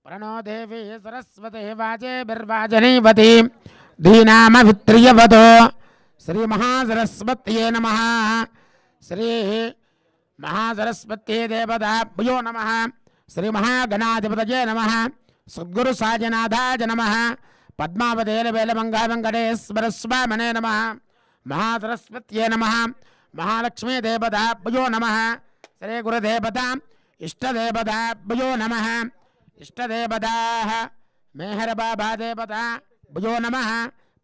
प्रणो देवी सरस्वती वाजे बिर्वाजनीवती धीनामभित्रियवतो श्री महासरस्वत्यै नमः। श्री महासरस्वत्यै देवताभ्यो नमः। श्री महागणाधिपतये नमः। सद्गुरु साजनाथाय नमः। पद्मावतेर वेलमंगा वेंकटेश्वर स्वामिने नमः। महासरस्वत्यै नमः। महालक्ष्मी देवताभ्यो नमः। श्री गुरुदेवता इष्टदेवताभ्यो नमः। इष्टदेवता मेहर बाबा देवता भ्यो नमः।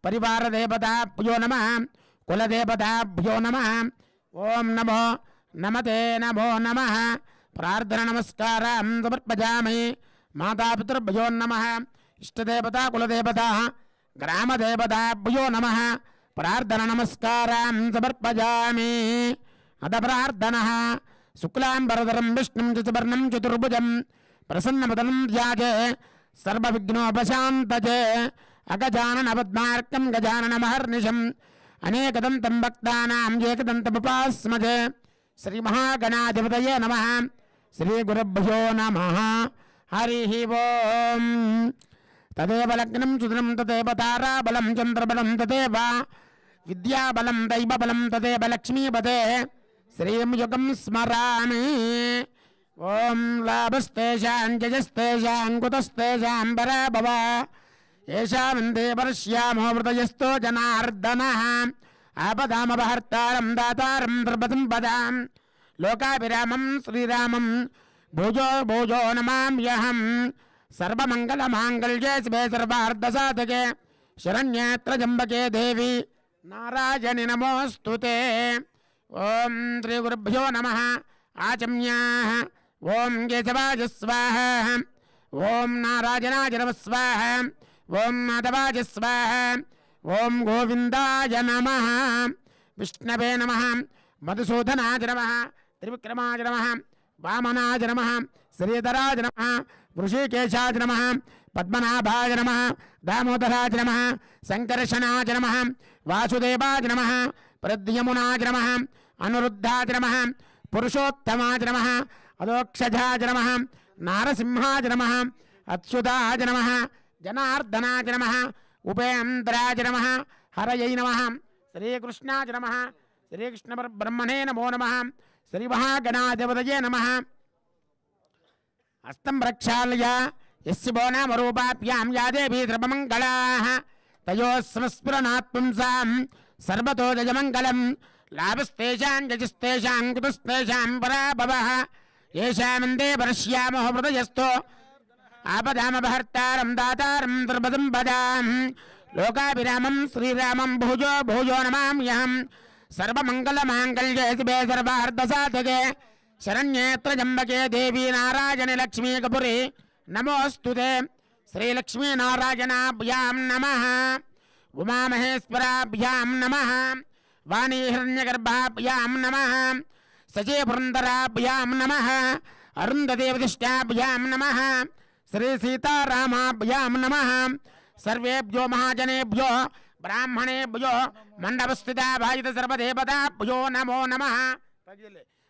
परिवार देवता भ्यो नमः। कुलदेवता भ्यो नमः। ओम नमो नमते नमो नमः। प्रार्थना नमस्कारं समर्पयामि। माता पितृभ्यो नमः। इष्टदेवता कुलदेवता ग्रामदेवता भ्यो नमः। प्रार्थना नमस्कारं समर्पयामि। अथ प्रार्थनः शुक्लांबरधरं विष्णुं चतुर्भुजं चतुर्भुजं प्रसन्नवदनं ध्याये सर्वविघ्नोपशान्तये। अगजाननपद्मार्कं गजाननमहर्निशम् अनेकदन्तं भक्तानां एकदन्तमुपास्महे। श्रीमहागणाधिपतये नमः। श्रीगुरुभ्यो नमः। हरिः ओम्। तदेव लग्नं सुदिनं तदेव ताराबलं चन्द्रबलं तदेव विद्याबलं दैवबलं तदेव लक्ष्मीपदे श्रीं युगं स्मरामि। ओम लाभस्तेषां जयस्तेषां कुतस्तेषां पराभव येषां देवर्ष्यामो हृदयस्थो जनार्दनः। आपदामपहर्तारं दातारं द्रपदं लोकाभिरामं श्रीरामं भुजो भुजो नमाम्यहम्। सर्वमङ्गलमाङ्गल्ये शिवे सर्वार्धसाधके शरण्ये त्र्यम्बके देवी नारायणि नमोऽस्तुते। ओम श्री गुरुभ्यो नमः। आचम्याः ओम केशवाय स्वाहा। ओम नारायणाय नमः स्वाहा। ओम माधवाय स्वाहा। ओम गोविंदाय नमः। विष्णवे नमः। मधुसूदनाय नमः। त्रिविक्रमाय नमः। वामनाय नमः। श्रीधराय नमः। वृषिकेशाय नमः। पद्मनाभाय नमः। दामोदराय नमः। संकर्षणाय नमः। वासुदेवाय नमः। प्रद्युम्नाय नमः। अनुरुद्धाय नमः। पुरुषोत्तमाय नमः। अदोक्षजाय नमः। नारसिंहाय नमः। अच्युताय नमः। जनार्दनाय नमः। उपेन्द्राय नमः। हरयै नमः। श्रीकृष्णाय नमः। श्रीकृष्णपरब्रह्मणे नमो नमः। श्रीमहागणाधिपतये नमः। हस्तं प्रक्षाल्य यस्य वो नाम रूपाभ्यां या देवी सर्वमङ्गलाः तयोस्मस्फुरणात् पुंसां सर्वतो जयमङ्गलम्। लाभस्तेषां यजस्तेषां कुतस्तेषां पराभवः येषां देवर्ष्यामो हृदयस्थो आपदामपहर्तारं दातारं द्रपदं भजामि। लोकाभिरामं श्रीरामं भुजो भुजो नमाम्यहम्। सर्वमङ्गलमाङ्गल्ये शिवे सर्वार्धसाधके शरण्ये त्र्यम्बके देवी नारायणि लक्ष्मी कपुरी नमोऽस्तुते। श्रीलक्ष्मी नारायणाभ्यां नमः। उमामहेश्वराभ्यां नमः। वाणी हिरण्यगर्भाभ्यां नमः। सचीपुरन्दराभ्यां नमः। अरुन्धदेवदिष्टाभ्यां नमः। श्री सीतारामाभ्यां नमः। सर्वेभ्यो महाजनेभ्यो ब्राह्मणेभ्यो मंडपस्थिता भाजित सर्वदेवताभ्यो नमो नमः।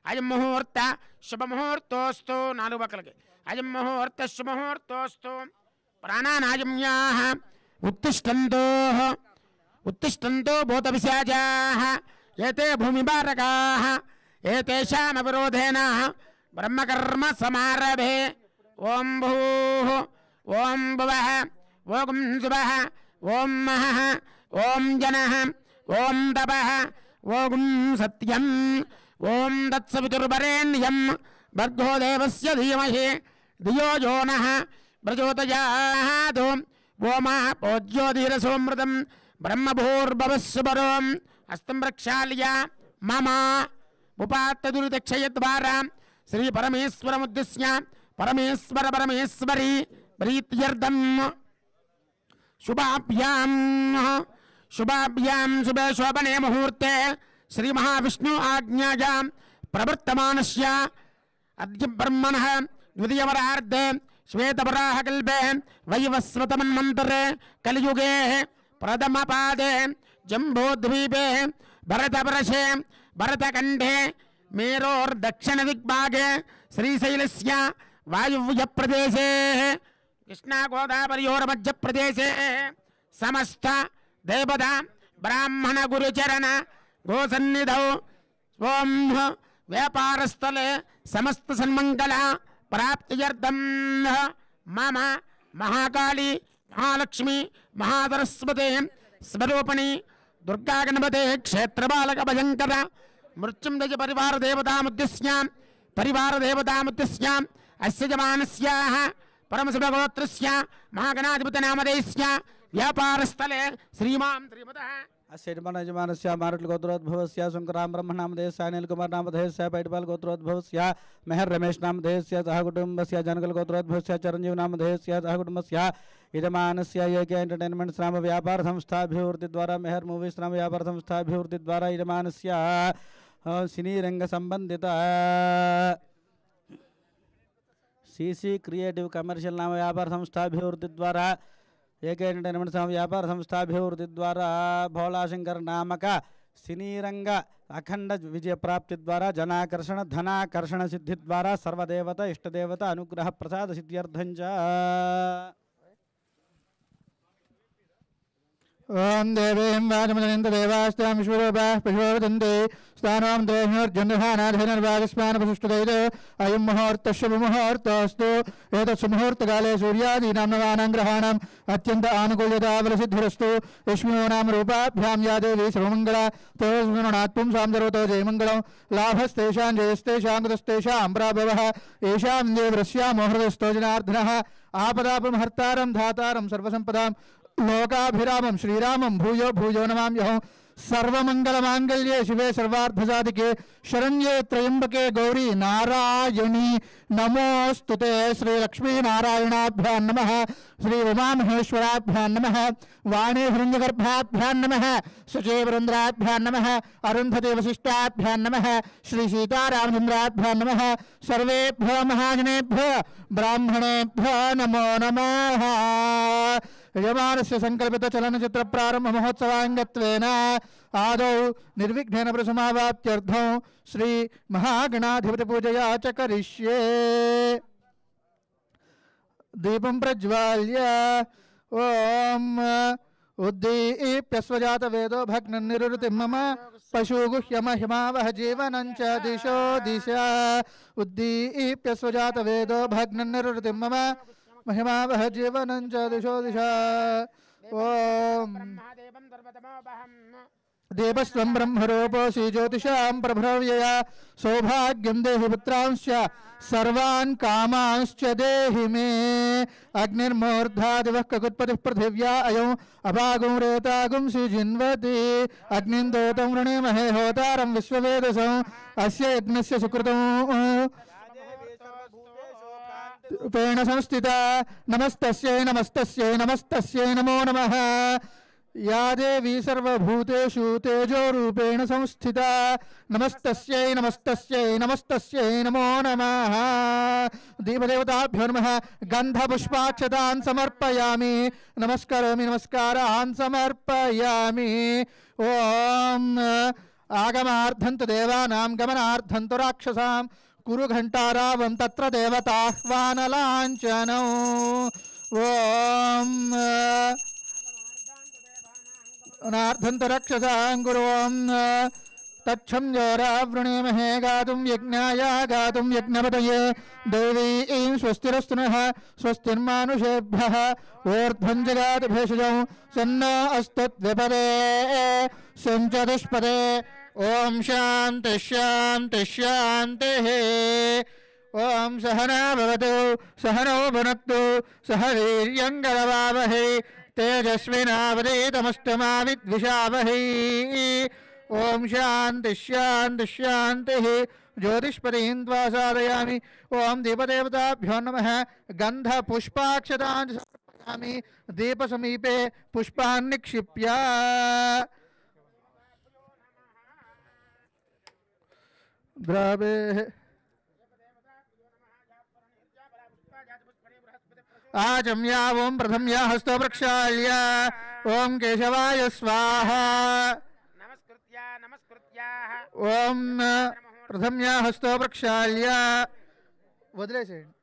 अयं मुहूर्त शुभमुहूर्तोऽस्तु। नालुगु पक्कलकी अयं मुहूर्त शुभमुहूर्तोऽस्तु। प्राणानायम्याः उत्तिष्ठन्तु उत्तिष्ठन्तो भूतपिशाचाः एते भूमिभारकाः एतेषाम् अविरोधेन ब्रह्मकर्म समारभे। ओम भूः ओम भुवः ओम शुभः ओम महः ओम जनः ओम तपः ओम सत्यम् ओम तत्सवितुर्वरेण्यं भर्गो देवस्य धीमहि धियो यो नः प्रचोदयात्। ओमः पूज्योतिरसोमृतं ब्रह्मभूर्भवस्वरोम्। हस्तं प्रक्षाल्य मम उपात्तदुरितक्षयद्वारा श्री परमेश्वरमुद्दिश्य परमेश्वर परमेश्वरी प्रीत्यर्थं शुभाभ्यां शुभे शोभने मुहूर्ते श्री महाविष्णु आज्ञायां प्रवर्तमानस्य अद्य ब्रह्मणः द्वितीयवरार्धे श्वेतवराहकल्पे वैवस्वतमन्वन्तरे कलियुगे प्रथमपादे जम्बूद्वीपे भरतवर्षे भरतखण्डे मेरोर्दक्षिणदिग्भागे श्रीशैलस्य वायुव्य प्रदेशे कृष्णा गोदावरियोर मध्य प्रदेशे समस्त देवता ब्राह्मण गुरुचरण गोसन्निधौ स्वं व्यापार स्थले समस्त सन्मंगल प्राप्त्यर्थम मम महाकाली महालक्ष्मी महासरस्वती स्वरूपिणी दुर्गा गणपते क्षेत्र बालक भयंकर मृत्युंजय परिवार देवतामुद्दिश्य अस्य जमानस्याः परमशिवगोत्रस्य महागणाधिपति नामधेयस्य व्यापार स्थले श्रीमान् श्रीमतः अस्य यजमानस्य मारुट्ल गोत्रोद्भवस्य शंकराम ब्रह्म नामधेयस्य अनिल कुमार नामधेयस्य पैटपाल गोत्रोद्भवस्य मेहर रमेश नामधेयस्य सह कुटुंबस्य जनकल गोत्रोद्भवस्य चिरंजीव नामधेयस्य सह कुटुंबस्य यजमानस्य एक एंटरटेनमेंट्स नाम व्यापार संस्था अभिवृद्धि द्वारा मेहर मूवीज नाम व्यापार संस्था अभिवृद्धि द्वारा यजमानस्य सिनी रंग संबंधित सीसी क्रिएटिव कमर्शियल नाम व्यापार संस्था अभिवृद्धि द्वारा एक एंटरटेनमेंट व्यापार संस्था अभिवृद्धि द्वारा भोलाशंकर नामक सिनीरंग अखंड विजय प्राप्ति द्वारा जनाकर्षण धनाकर्षण सिद्धि द्वारा सर्वदेवता इष्टदेवता अनुग्रह प्रसाद सिद्ध्यर्थं च ओम देवीं वाचमजनिन्द देवास्तां विश्वरूपाः पशुवदन्ते स्थानां देहिर्जन्यधानाधेनर्वागस्मानपसुष्टुदैः अयं मुहूर्तः शुभमुहूर्तोऽस्तु एतत् सुमुहूर्तकाले सूर्यादीनां नवानां ग्रहाणाम् अत्यन्त आनुकूल्यताबलसिद्धिरस्तु यस्मिनो नाम रूपाभ्यां या देवी सर्वमङ्गला तयोस्मिन्नात् पुंसां सर्वतो जयमङ्गलं लाभस्तेषां जयस्तेषां कृतस्तेषां प्राभवः येषां देवरस्यां हृदयस्थो जनार्दनः आपदापमहर्तारं धातारं सर्वसम्पदां लोकाभिरामं श्रीरामं भूयो भूयो नमाम्यहं सर्वमंगलमांगल्ये शिवे सर्वार्थसाधिके शरण्ये त्र्यंबके गौरी नारायणी नमोस्तुते श्री लक्ष्मी नारायणाभ्यां नमः श्री उमामहेश्वराभ्यां नमः वाणी हिरण्यगर्भाभ्यां नमः सुचेवरुन्द्राभ्यां नमः अरुन्धति वसिष्ठाभ्यां नमः श्री सीतारामचन्द्राभ्यां नमः सर्वेभ्यो महाजनेभ्यो ब्राह्मणेभ्यो नमो नमः यजमानस्य संकल्पित चलनचित्र प्रारंभ महोत्सवांगत्वेन आदौ निर्विघ्नेन प्रसमावाप्त्यर्थं श्री महागणाधिपति पूजया च करिष्ये दीपं प्रज्वाल्य ओम उद्दीप्यस्वजात वेदो भग्ननिरुतिं मम पशुगुह्यमहिमावह जीवनं च दिशो दिशा उद्दीप्यस्वजात वेदो भग्ननिरुतिं मम महिमावह जीवनं च दिशो दिशा ओम देवस्वं ब्रह्मरूपोऽसि ज्योतिषां प्रभृव्यया सौभाग्यं देहि पुत्रांश्च सर्वान् कामांश्च देहि मे अग्निर्मूर्धादिवः ककुत्पतिः पृथिव्या अयम् अभागुं रेतागुं सिजिन्वति अग्निं दोतं वृणीमहे होतारं विश्ववेदसं अस्य यज्ञस्य सुकृतं रूपेण संस्थिता नमस्तस्यै नमस्तस्यै नमस्तस्यै नमो नमः या देवी सर्वभूतेषु तेजो रूपेण संस्थिता नमस्तस्यै नमस्तस्यै नमस्तस्यै नमो नमः देवदेवताभ्यो नमः गन्धपुष्पाक्षतान् समर्पयामि नमस्करोमि नमस्कारान् समर्पयामि ओम आगमार्थं तु देवानां गमनार्थं तु राक्षसां कुरु घंटारावं तत्र देवताह्वानलाञ्छनौ ओम नार्थं तु रक्षसां गुरुं तच्छं जोरावृणीमहे गातुं यज्ञाय गातुं यज्ञपतये देवी ऐं स्वस्तिरस्तु नः स्वस्तिर्मानुषेभ्यः ऊर्ध्वं जगात् भेषजौ सन्नो अस्तुद्विपदे सञ्चतुष्पदे ओम शांति शांति शांतिः ओम सहना भवतु सहनौ भुनक्तु सह वीर्यं करवावहै तेजस्विनावधीतमस्तु मा विद्विषावहै ओम शांति शांति शांतिः ज्योतिष्पतिं त्वा साधयामि ओम दीपदेवताभ्यो नमः गन्धपुष्पाक्षतान् समर्पयामि दीपसमीपे पुष्पान् निक्षिप्य द्रावे आचम्या ओम प्रथम्या हस्तो प्रक्षाल्य ओम केशवाय स्वाहा ओम प्रथम्या हस्तो प्रक्षाल्य वदिलेसेయండి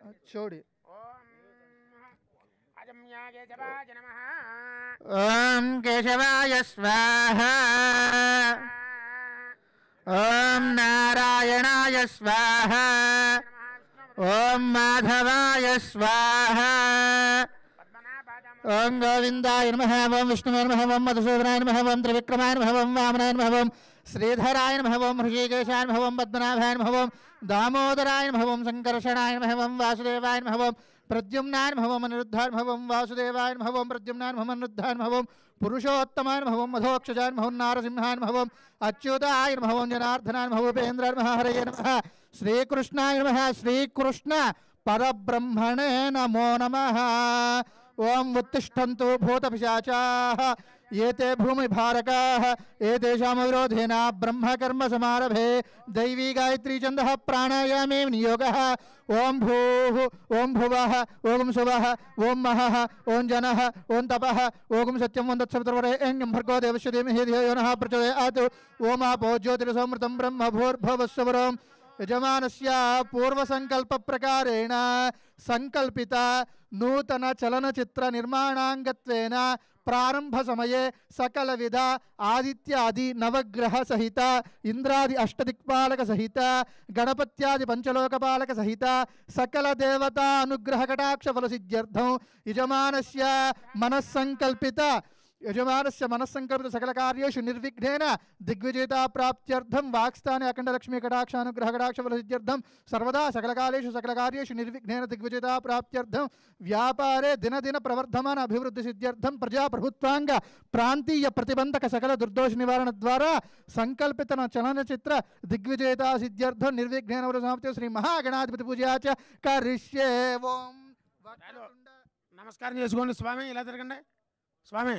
चोड़ी ओम केशवाय स्वाहा ओम नारायणाय स्वाहा ओम माधवाय स्वाहा ओम गोविंदाय नमः ओम विष्णुवे नमः ओम मधुसूदनाय नमः ओम त्रिविक्रमाय नमः ओम वामनाय नमः ओम श्रीधराय नमः ओम ऋषिकेशाय नमः ओम पद्मनाभाय नमः ओम दामोदराय नमः ओम संकर्षणाय नमः ओम वासुदेवाय नमः ओम प्रद्युम्नाय नमः ओम अनिरुद्धाय नमः ओम वासुदेवाय नमः ओम प्रद्युम्नाय नमः ओम अनिरुद्धाय नमः ओम पुरुषोत्तमाय नमः ओम मधोक्षजाय नमः ओम नारसिंहाय नमः ओम अच्युताय नमः ओम जनार्दनाय नमः ओम उपेन्द्राय नमः हरये नमः श्रीकृष्णाय नमः श्रीकृष्ण परब्रह्मणे नमो नमः ओम उत्तिष्ठन्तु भूतपिशाचाः एते भूमिभारकाः एतेषां विरोधेन ब्रह्मकर्म समारभे दैवी गायत्री छन्दः प्राणायामे नियोगः ओम भूः ओम भुवः ओम सुवः ओम महः ओम जनः ओम तपः ओम सत्यं ओम तत्सवितुर्वरेण्यं भर्गो देवस्य धीमहि धियो यो नः प्रचोदयात् ओम आपो ज्योतिरसमृतं ब्रह्म भूर्भुवस्सुवरों यजमानस्य पूर्वसङ्कल्पप्रकारेण संकल्पिता नूतन चलनचित्र निर्माणांगत्वेन प्रारंभ समये सकल विध आदित्यादि नवग्रह सहित इंद्रादि अष्टदिक्पालक सहित गणपत्यादि पंचलोकपालक सहित सकल देवता अनुग्रह कटाक्ष फल सिद्ध्यर्थं यजमानस्य मनस्संकल्पित सकल कार्येषु निर्विघ्नेन दिग्विजयता प्राप्त्यर्थं वाक्स्थाने अखंड लक्ष्मी कटाक्षानुग्रह कटाक्ष फल सिद्ध्यर्थं सर्वदा सकल कालेषु सकल कार्येषु निर्विघ्नेन दिग्विजयता प्राप्त्यर्थं व्यापारे दिन दिन प्रवर्धमान अभिवृद्धि सिद्ध्यर्थं प्रजा प्रभुत्वांग प्रांतीय प्रतिबंधक सकल दुर्दोष निवारण द्वारा संकल्पित चलनचित्र दिग्विजयता सिद्ध्यर्थं निर्विघ्नेन समाप्ति श्री महागणाधिपति पूजा च करिष्ये ओम నమస్కారం చేసుకోండి స్వామి ఇలా తిరగండి స్వామి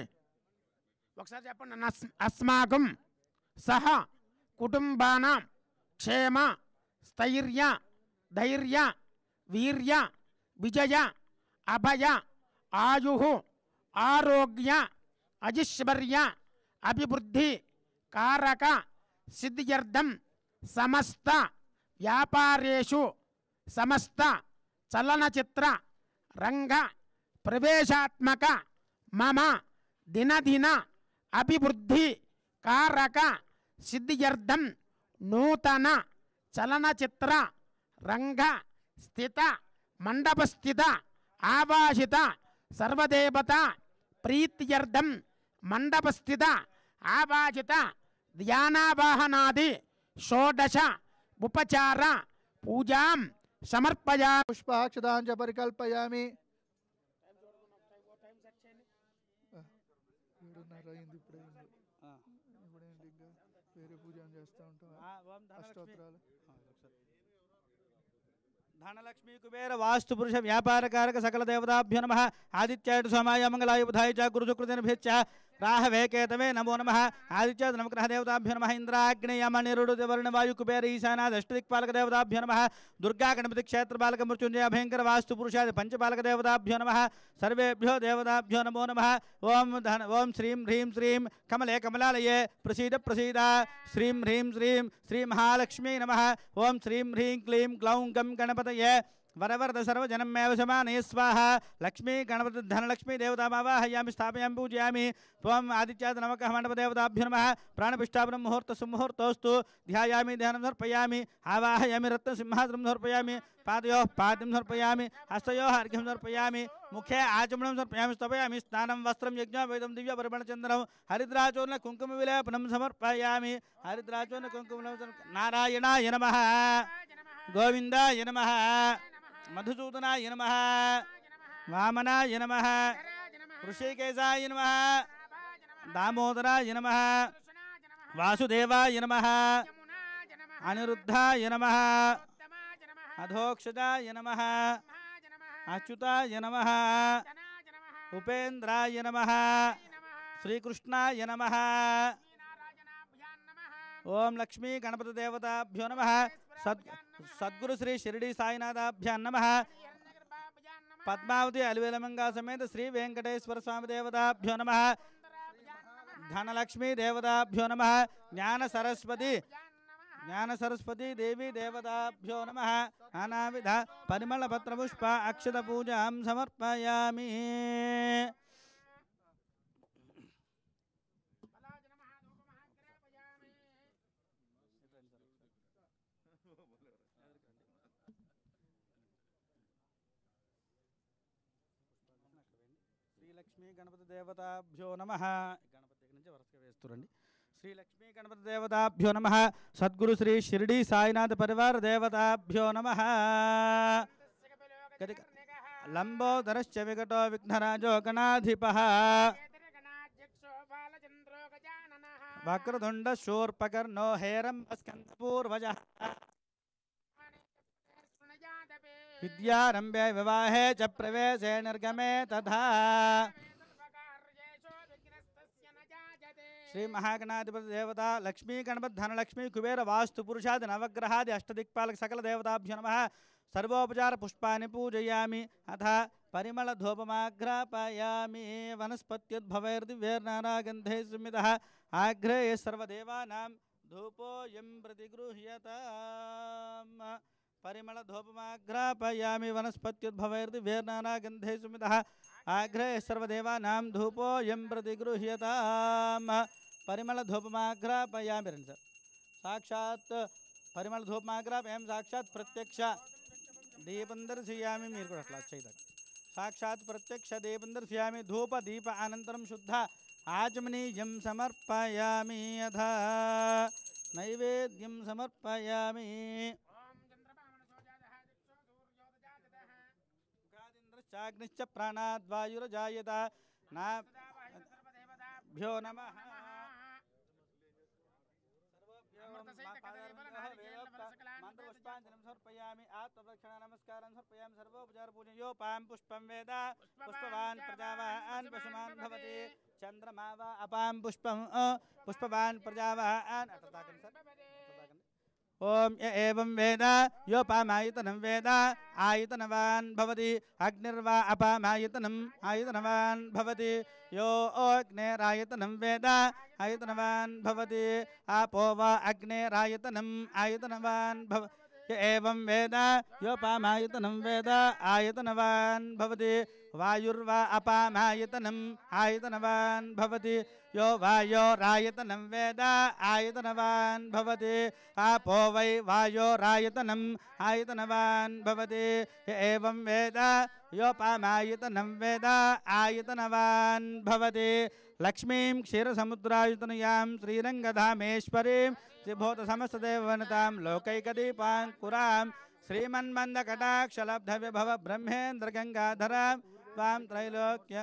ఒకసారి చెప్పండి అస్మాకం సహ కుటుంబానాం క్షేమ స్థైర్య ధైర్య వీర్య విజయ అభయ ఆయు ఆరోగ్య అజిశ్వర్య అభివృద్ధి కారక సిద్ధ్యర్థం సమస్త వ్యాపారేషు సమస్త చలనచిత్ర రంగ ప్రవేశాత్మక మమ దినదిన అభివృద్ధి కారక సిద్ధ్యర్థం నూతన చలనచిత్ర రంగ స్థిత మండపస్థిత ఆవాసిత సర్వదేవత ప్రీత్యర్థం మండపస్థిత ఆవాసిత ధ్యానావాహనాది షోడశ ఉపచార పూజాం సమర్పయామి पुष्पाक्षदां च परिकल्पयामि వేరే పూజ చేస్తూ ఉంటాం అష్టోత్తరాలు धनलक्ष्मी कुबेर वास्तु पुरुष व्यापार कारक सकल देवताभ्यो नमः आदित्याय सोमाय मंगलाय बुधाय च गुरुशुक्रदिनभ्यश्च राहवे केतवे नमो नमः आदित्य नवग्रह देवताभ्यो नमः इंद्राग्नि यम निरुड वर्ण वायु कुबेर ईशानाद अष्टदिक्पालक देवताभ्यो नमः दुर्गा गणपति क्षेत्र बालक मृत्युंजय भयंकर वास्तु पुरुषादि पंचपालक देवताभ्यो नमः सर्वेभ्यो देवताभ्यो नमो नमः ओम श्रीं ह्रीं श्रीं कमले कमलालये प्रसीद प्रसीद श्रीं ह्रीं श्रीं श्री महालक्ष्मी नमः ओम श्रीं ह्रीं क्लीं ग्लौं गं गणपतये वरवरद सर्वजनमेव समानये स्वाहा लक्ष्मी गणपति धनलक्ष्मी देवतामावाहयामि स्थापयामि पूजयामि त्वम् आदित्याद नमकः मण्डपदेवताभ्यो नमः प्राणपिष्टापनं मुहूर्त सुमुहूर्तोस्तु ध्यायामि ध्यानं समर्पयामि आवाहयामि रत्नसिंहासनं समर्पयामि पादयोः पाद्यं समर्पयामि हस्तयोः अर्घ्यं समर्पयामि मुखे आचमनं समर्पयामि स्तपयामि स्नानं वस्त्रं यज्ञोपवीतं दिव्यपरिमलचन्दनं हरिद्राचूर्ण कुङ्कुमविलेपनं समर्पयामि हरिद्राचूर्ण कुङ्कुमविलेपनं नारायणाय नमः गोविन्दाय नमः मधुसूदनाय नमः वामनाय नमः ऋषिकेशाय नमः दामोदराय नमः वासुदेवाय नमः अनिरुद्धाय नमः अधोक्षजाय नमः अच्युताय नमः उपेन्द्राय नमः श्रीकृष्णाय नमः ओम लक्ष्मी गणपति देवताभ्यो नमः सद्गुरु श्री शिरडी साईनाथाभ्यां नमः पद्मावती अलिवेलमंगा समेत श्री वेंकटेश्वर स्वामी देवताभ्यो नमः धनलक्ष्मी देवताभ्यो नमः ज्ञान सरस्वती ज्ञान सरस्वती देवी देवताभ्यो नमः नानाविध परिमलपत्र पुष्प अक्षत पूजां समर्पयामि। श्रीलक्ष्मी गणपति देवताभ्यो नमः। गणपति నుంచి వరుసగా వేస్తురండి। श्री लक्ष्मी गणपति देवताभ्यो नमः। सद्गुरु श्री शिरडी साईनाथ परिवार देवताभ्यो नमः। लंबोदरश्च विकटो विघ्नराजो गणाधिपः वक्रतुंड शूर्पकर्णो हेरम्बस्कन्दपूर्वजः विद्यारम्भे विवाहे च प्रवेशे निर्गमे तथा श्री महागणाधिपति देवता लक्ष्मी गणपति धनलक्ष्मी कुबेर वास्तु पुरुषादि नवग्रहादि अष्टदिक्पालक सकल देवताभ्यो नमः। सर्वोपचार पुष्पाणि पूजयामि अथ परिमल धूपमाघ्रापयामि। वनस्पत्युद्भवैर्दिव्यैर्नानागन्धैः संयुतः आघ्रेये सर्वदेवानां धूपोऽयं प्रतिगृह्यताम्। परिमल धूपमाघ्रापयामि वनस्पत्युद्भवैर्दिव्यैर्नानागन्धैः संयुतः आघ्रेये सर्वदेवानां धूपोऽयं प्रतिगृह्यताम्। परिमल धूपमाघ्रापयामि साक्षात् परिमल धूपमाघ्रापयामि साक्षात् प्रत्यक्ष दीपं दर्शयामि। మీరు కూడా అట్లా చేయదాక साक्षात् प्रत्यक्ष दीपं दर्शयामि। धूप दीप अनन्तरं शुद्ध आचमनीयं समर्पयामि यथा नैवेद्यं समर्पयामि। चाग्निश्च प्राणाद्वायुर्जायत नाभ्यो नमः। मंत्रपुष्पांजलिं समर्पयामि। आत्मरक्षण नमस्कारं समर्पयामि। सर्वोपचार पूजयोपां पुष्पं वेद पुष्पवान् प्रजावान् पशुमान् भवति। चंद्रमा वा अपां पुष्पं पुष्पवान् प्रजावान् ओम य एवं वेद योपामायतनं वेद आयतनवान् भवति। अग्निर्वा अपामायतनम् आयतनवान् भवति। यो अग्नेरायतनं वेद आयतनवान् भवति। आपो वा अग्नेरायतनम् आयतनवान् भवति। य एवं वेद योपामायतनं वेद आयतनवान् भवति। वायुर्वा अपामायतनम् आयतनवान् भवति। यो वायोरायतनं वेद आयतनवान् भवति। आपो वै वायोरायतनम् आयतनवान् भवति। एवं वेद योपामायतनं वेद आयतनवान् भवति। लक्ष्मीं क्षीरसमुद्रायतनयां श्रीरङ्गधामेश्वरीं त्रिभूतसमस्तदेववनितां लोकैकदीपाङ्कुरां श्रीमन्मन्दकटाक्षलब्धविभव ब्रह्मेन्द्रगङ्गाधरां त्वां त्रैलोक्य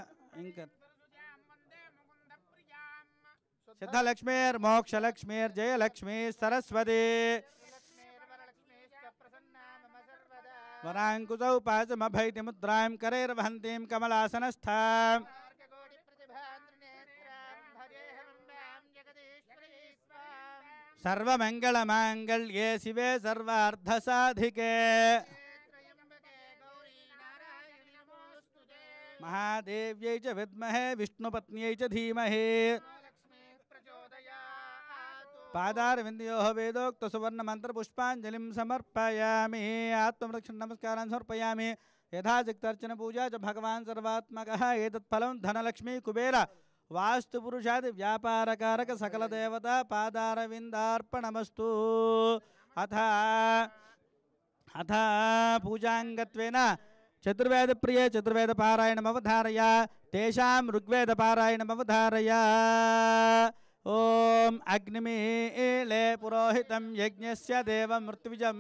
सिद्धलक्ष्मीर्मोक्षलक्ष्मीर्जयलक्ष्मी सरस्वती वराङ्कुशौ पाशमभैतिमुद्रां करैर्वहन्तीं कमलासनस्थां सर्वमङ्गलमाङ्गल्ये शिवे सर्वार्धसाधिके महादेव्यै च विद्महे विष्णुपत्न्यै च धीमहि पादारविन्दयोः वेदोक्त सुवर्ण मंत्र पुष्पांजलिं समर्पयामि। आत्मरक्षण नमस्कारान् समर्पयामि। यथाचिक्तर्चन पूजा च भगवान् सर्वात्मकः। एतत्फलं धनलक्ष्मी कुबेर वास्तुपुरुषादि व्यापारकारक सकल देवता पादारविन्दार्पणमस्तु। अथ पूजाङ्गत्वेन चतुर्वेद प्रिय चतुर्वेद पारायणमवधारय। तेषां ऋग्वेद पारायणमवधारय। ओम अग्निमीले पुरोहितं यज्ञस्य देवमृत्युजं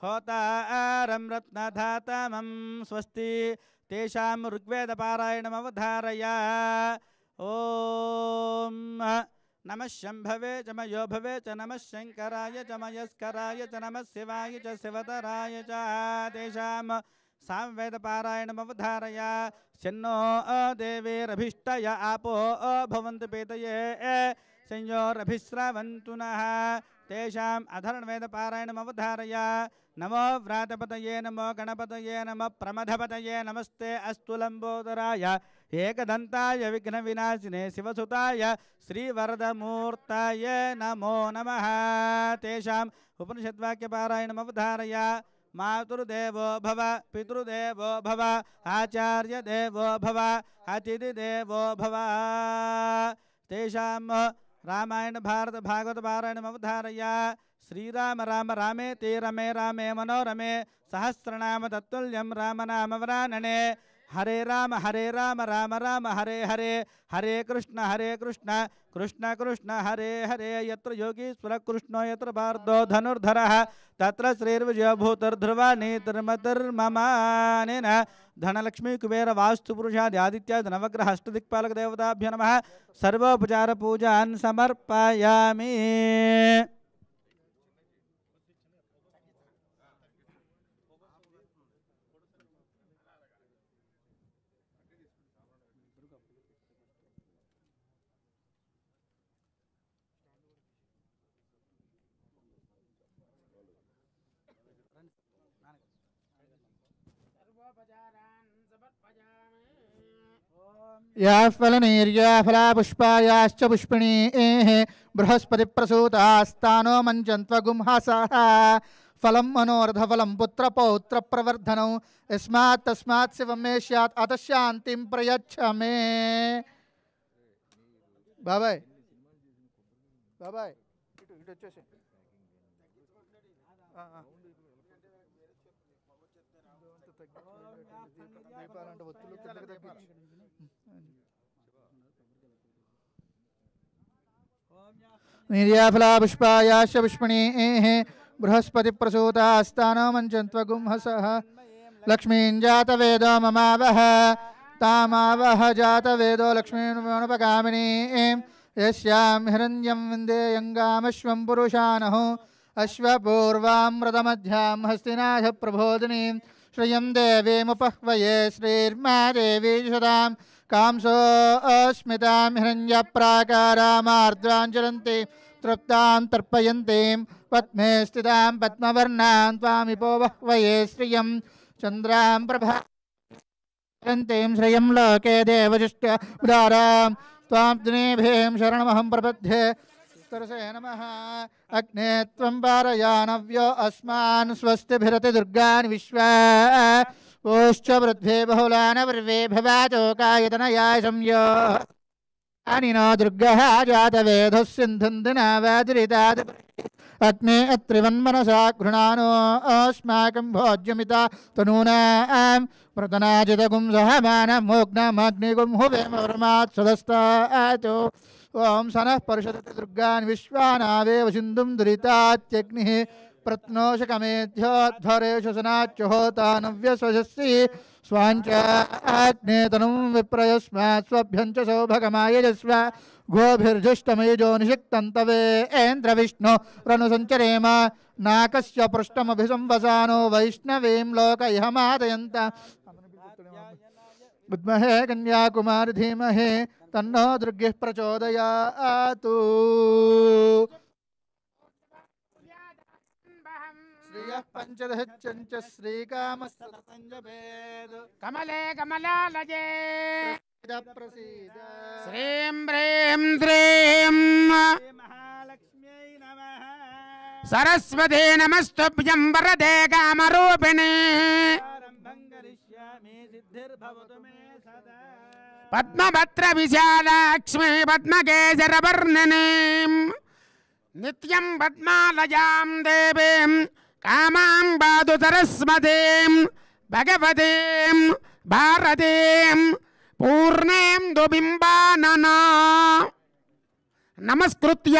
होतारं रत्नधातमं स्वस्ति। तेषां ऋग्वेद पारायणमवधारय। ओम नमः शंभवे च मयो भवे च नमः शंकराय च मयस्कराय च नमः शिवाय च शिवतराय च। तेषां सामवेद पारायणमवधारय। शन्नो देवीरभिष्टय आपो भवन्तु पेतये संयोरभिस्रवन्तु नः। तेषाम् अधर्ववेद पारायणमवधारय। नमो व्रातपतये नमो गणपतये नमः प्रमथपतये नमस्ते अस्तु लंबोदराय एकदन्ताय विघ्नविनाशिने शिवसुताय श्रीवरदमूर्ताय नमो नमः। तेषाम् उपनिषद्वाक्यपारायणमवधारय। मातुर्देवो भव, पितृदेवो भव, आचार्यदेवो भव, अतिथिदेवो भव। तेषां रामायण भारत भागवत पारायणमवधारय। श्रीराम राम रामेति रमे रामे मनोरमे सहस्रनाम तत्तुल्यं रामनामवरानने। हरे राम राम राम हरे हरे, हरे कृष्ण कृष्ण कृष्ण हरे हरे। यत्र योगीश्वर कृष्णो यत्र पार्थो धनुर्धरः तत्र श्रीर्विजयो भूतर्ध्रुवा नीतिर्मतिर्ममानेन। धनलक्ष्मी कुबेर वास्तु पुरुषादि आदित्यादि नवग्रह अष्टदिक्पालक देवताभ्यो नमः। सर्वोपचार पूजान् समर्पयामि। याः फलनीर्या फलापुष्पायाश्च पुष्पिणीः बृहस्पतिप्रसूतास्तानो मञ्चन्त्वगुंहासाः। फलं मनोरथफलं पुत्रपौत्रप्रवर्धनौ यस्मात् तस्मात् शिवं मे स्यात् अतः शान्तिं प्रयच्छ मे। बाबाయ్ బాబాయ్ ఇటు ఇటు వచ్చేసి దీపాలంటే ఒత్తులు కిందకి తగ్గించు. निर्याफलापुष्पायाश्च पुष्पिणीः बृहस्पतिप्रसूतास्तानो मञ्चन्त्वगुंहसः। लक्ष्मीं जातवेदो ममावह तामावह जातवेदो लक्ष्मीनुपगामिनीं यस्यां हिरण्यं विन्देयङ्गामश्वं पुरुषानहो अश्वपूर्वामृतमध्यां हस्तिनाथ प्रबोधिनीं श्रियं देवीमुपह्वये श्रीर्मा देवी शतां कांसो अस्मितां हिरण्यप्राकारामार्द्राञ्चलन्ति तृप्तां तर्पयन्तीं पद्मे स्थितां पद्मवर्णां त्वामिपो बह्वये श्रियं चन्द्रां प्रभान्तीं श्रियं लोके देवजुष्टदारां त्वां दिनेभिं शरणमहं प्रपद्ये। तरसे नमः। अग्ने त्वं पारयानव्यो अस्मान् स्वस्तिभिरति दुर्गान् विश्वा ओश्च वृद्धे बहुलान वर्वे भवातोकायतनयाय संयो अनिनो दुर्गः जातवेधः सिन्धुन्दिनावादिरितात् अग्ने अत्रिवन्मनसा घृणानो अस्माकं भोज्यमिता तनूनां प्रतनाजितगुं सहमानमोग्नमग्निगुं हुवेमवर्मात् सदस्तातो। ओं सनः परिषदति दुर्गान् विश्वानावेव सिन्धुं दुरितात्यग्निः प्रत्नोषकमेध्योध्वरेषु सनाच्युहोतानव्यस्वजस्सि स्वाञ्चाग्नेतनुं विप्रयस्मात् स्वभ्यं च सौभगमायजस्व गोभिर्जुष्टमयजो निषिक्तन्तवेन्द्रविष्णो रनुसञ्चरेम नाकस्य पृष्ठमभिसंवसानो वैष्णवीं लोकयहमादयन्त विद्महे कन्याकुमारी धीमहि तन्नो दुर्गिः प्रचोदयातु। श्रियः पंचदहच्चञ्च श्रीकामस्ततञ्जभेद कमले कमलालये प्रसीद श्रीं ह्रीं श्रीं महालक्ष्म्यै नमः। सरस्वती नमस्तुभ्यं वरदे कामरूपिणी आरम्भं करिष्यामि सिद्धिर्भवतु मे सदा। पद्मभद्र विशालाक्ष्मी पद्मकेसरवर्णनीं नित्यं पद्मालयां देवीं कामां पातु सरस्वतीं भगवतीं भारतीं पूर्णें दुबिम्बानना नमस्कृत्य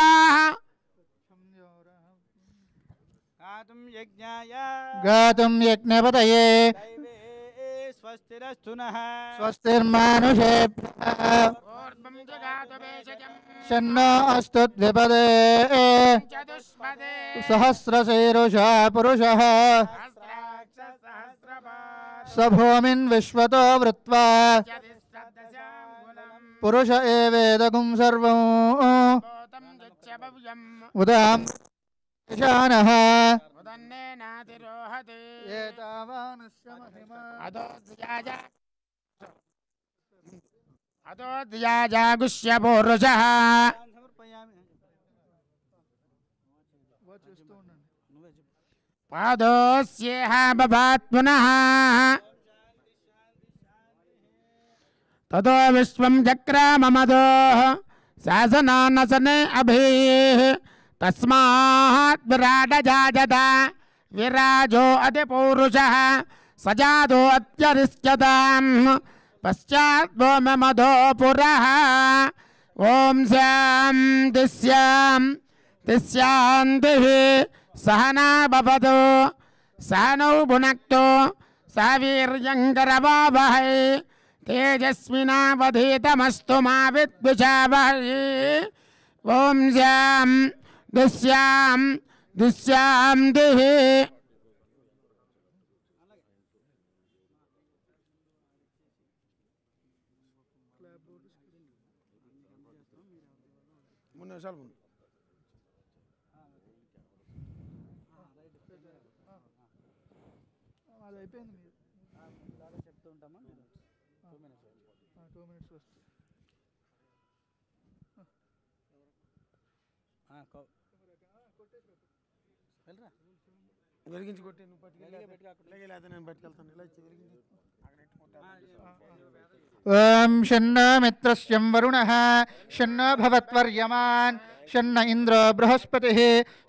गातुं यज्ञपतये स्वस्तिरस्तु नः। स्वस्तिर्मानुषेभ्यः शन्नो अस्तु द्विपदे सहस्रशीरुषा पुरुषः स भूमिन् विश्वतो वृत्वा पुरुष एवेदगुं सर्वं उदां ईशानः एतावानस्य महिमा अदोद्या जागुष्य पूरुषः చేస్తూ ఉండండి. पादोस्येह बभात् पुनः ततो विश्वं चक्राममदो शासनानसने अभिः तस्मात् विराडजाजत विराजो अधिपौरुषः सजातो अत्यरिष्यताम् पश्चाद्वो ममदो पुरः ॐ शान्तिः सहना भवतु सहनौ भुनक्तु सवीर्यङ्करवावहै तेजस्विनावधीतमस्तु मा विद्विषावहै ॐ शान्तिः అది అయిపోయింది మీరు చెప్తూ ఉంటామా 2 minutes వస్తుంది. వెలిగించి కొట్టి నువ్వు పట్టుకెళ్ళి నేను పట్టుకెళ్తాను ఇలా వెలిగించి ఓం షన్న మిత్రస్యం వరుణః షన్న భవత్వర్యమాన్ షన్న ఇంద్రో బృహస్పతిః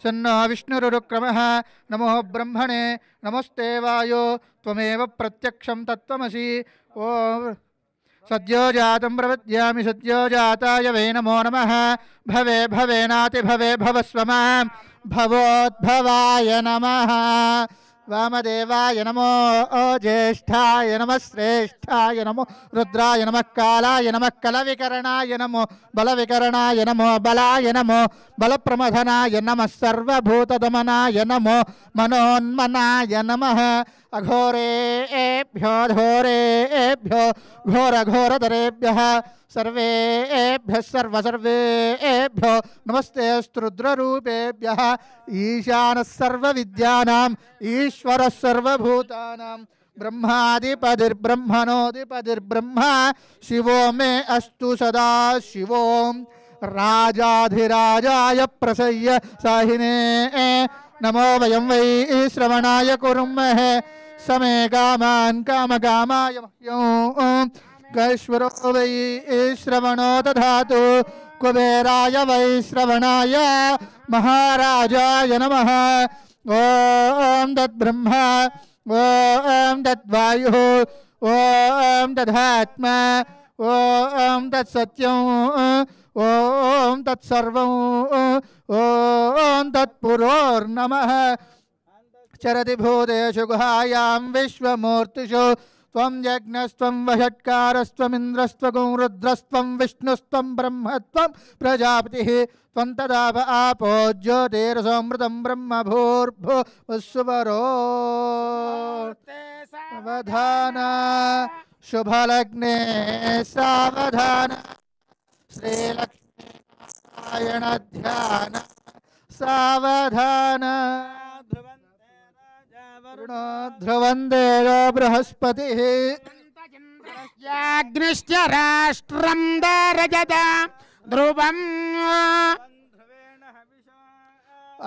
షన్నో విష్ణురుక్రమః నమో బ్రహ్మణే నమస్తే వాయో త్వమేవ ప్రత్యక్షం తత్వమసి ఓం సద్యో జాతం ప్రపద్యామి సద్యో జాతాయ వై నమో నమః భవే భవేనాతి భవే భవస్వ మాం భవోద్భవాయ నమః వామదేవాయ నమో జ్యేష్ఠాయ నమః శ్రేష్ఠాయ నమో రుద్రాయ నమః కాలాయ నమః కలవికరణాయ నమో బలవికరణాయ నమో బలాయ నమో బలప్రమథనాయ నమః సర్వభూతదమనాయ నమో మనోన్మనాయ నమః అఘోరేభ్యో ఘోరేభ్యో ఘోరఘోరతరేభ్యः सर्वेभ्यः सर्वेभ्यो नमस्ते स्तुद्ररूपेभ्यः ईशानः सर्वविद्यानाम् ईश्वरः सर्वभूतानां ब्रह्मादिपतिर्ब्रह्मणोऽधिपतिर्ब्रह्मा शिवो मे अस्तु सदा शिवो राजाधिराजाय प्रसह्य साहिने नमो वयं वै श्रवणाय कुर्महे समे कामान् कामकामाय मह्यं कैश्वरो वै श्रवणो दधातु कुबेराय वै श्रवणाय महाराजाय नमः ॐ तद्ब्रह्मा ॐ तद्वायुः ॐ तदात्मा ॐ तत्सत्यं ॐ तत्सर्वं ॐ तत्पुरोर्नमः चरति भूतेषु गुहायां विश्वमूर्तिषु त्वं यज्ञस्त्वं वषट्कारस्त्वमिन्द्रस्त्वं रुद्रस्त्वं विष्णुस्त्वं ब्रह्मत्वं प्रजापतिः त्वं तदाप आपो ज्योतिरसोऽमृतं ब्रह्म भूर्भुवस्सुवरो सावधान शुभलग्ने सावधान श्रीलक्ष्मीनारायण ध्यान सावधान ध्रुवन्देव बृहस्पतिः याग्निश्च राष्ट्रं दरजत ध्रुवम्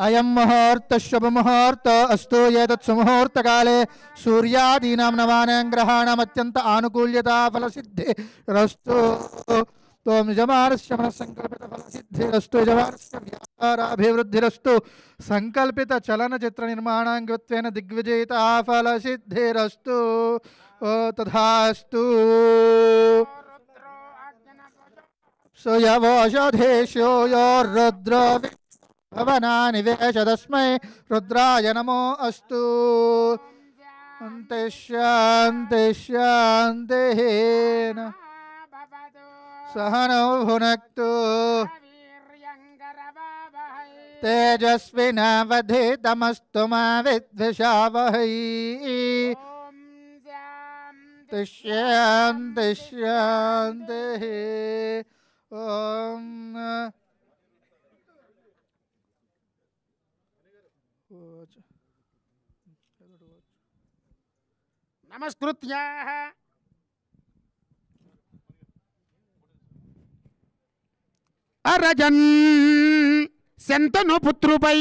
अयं मुहूर्तः शुभमुहूर्त अस्तु एतत् सुमुहूर्तकाले सूर्यादीनां नवानां ग्रहाणाम् अत्यन्त आनुकूल्यता फलसिद्धिरस्तु त्वं यजमानस्य मनस्सङ्कल्पितफलसिद्धिरस्तु यजमानस्य व्यापाराभिवृद्धिरस्तु सङ्कल्पितचलनचित्रनिर्माणां कृत्वेन दिग्विजयिता फलसिद्धिरस्तु तथास्तु सुयवोषधेशो यो रुद्रो भवनानि वेशदस्मै रुद्राय नमो अस्तु शान्तिः सहनौ भुनक्तु तेजस्विनावधीतमस्तु मा विद्विषावहै शान्तिः ॐ नमस्कृत्य అరజన్ శంతను పుత్రుపై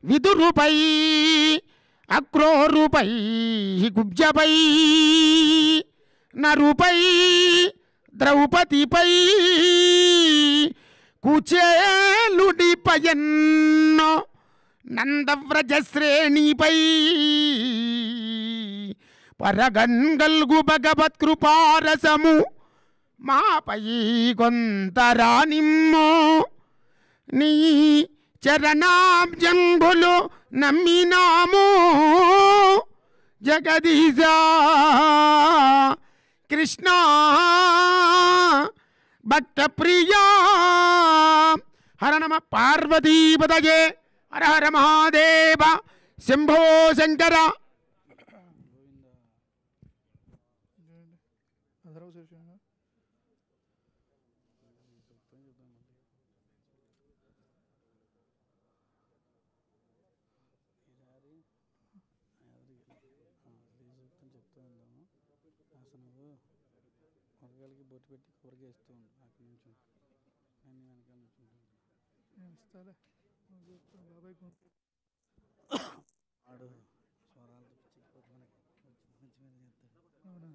విదురుపై అక్రోరుపై గుబ్జపై నరుపై ద్రౌపదిపై కుచేలుడిపయన్నో నందవ్రజశ్రేణిపై పరగన్గల్గు భగవత్ కృపారసము మాపై కొంతరానిమ్మో నీ చరణాబ్జంబులు నమ్మినాము జగదీశా కృష్ణ భక్త ప్రియా హర నమ పార్వతీపదయే హర హర మహాదేవ శంభో శంకర. కూరగాయలకి బొట్టు పెట్టి కూరగా ఇస్తూ ఉంది అక్కడి నుంచి నేను వెనకాల నుంచి ఆడు స్వరాలు చిక్కిపోతే మనకి మంచి మీద చేస్తాడు.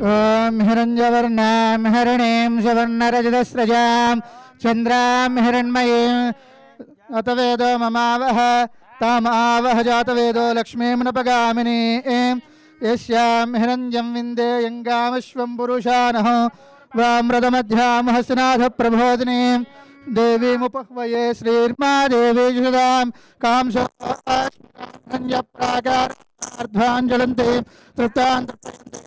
ओम हिरण्यवर्णां हिरण्यं सुवर्णरजतस्रजां चन्द्रां हिरण्मयीं अतवेदो ममावह तामावह जातवेदो लक्ष्मीं नपगामिनीं यस्यां हिरण्यं विन्दे यङ्गामश्वं पुरुषानः वामृतमध्यां हस्नाथ प्रबोधिनीं देवीमुपह्वये श्रीर्मा देवी जुषदां कांसो प्राकार अर्ध्वाञ्जलन्ते तृप्तान् तर्पयन्ते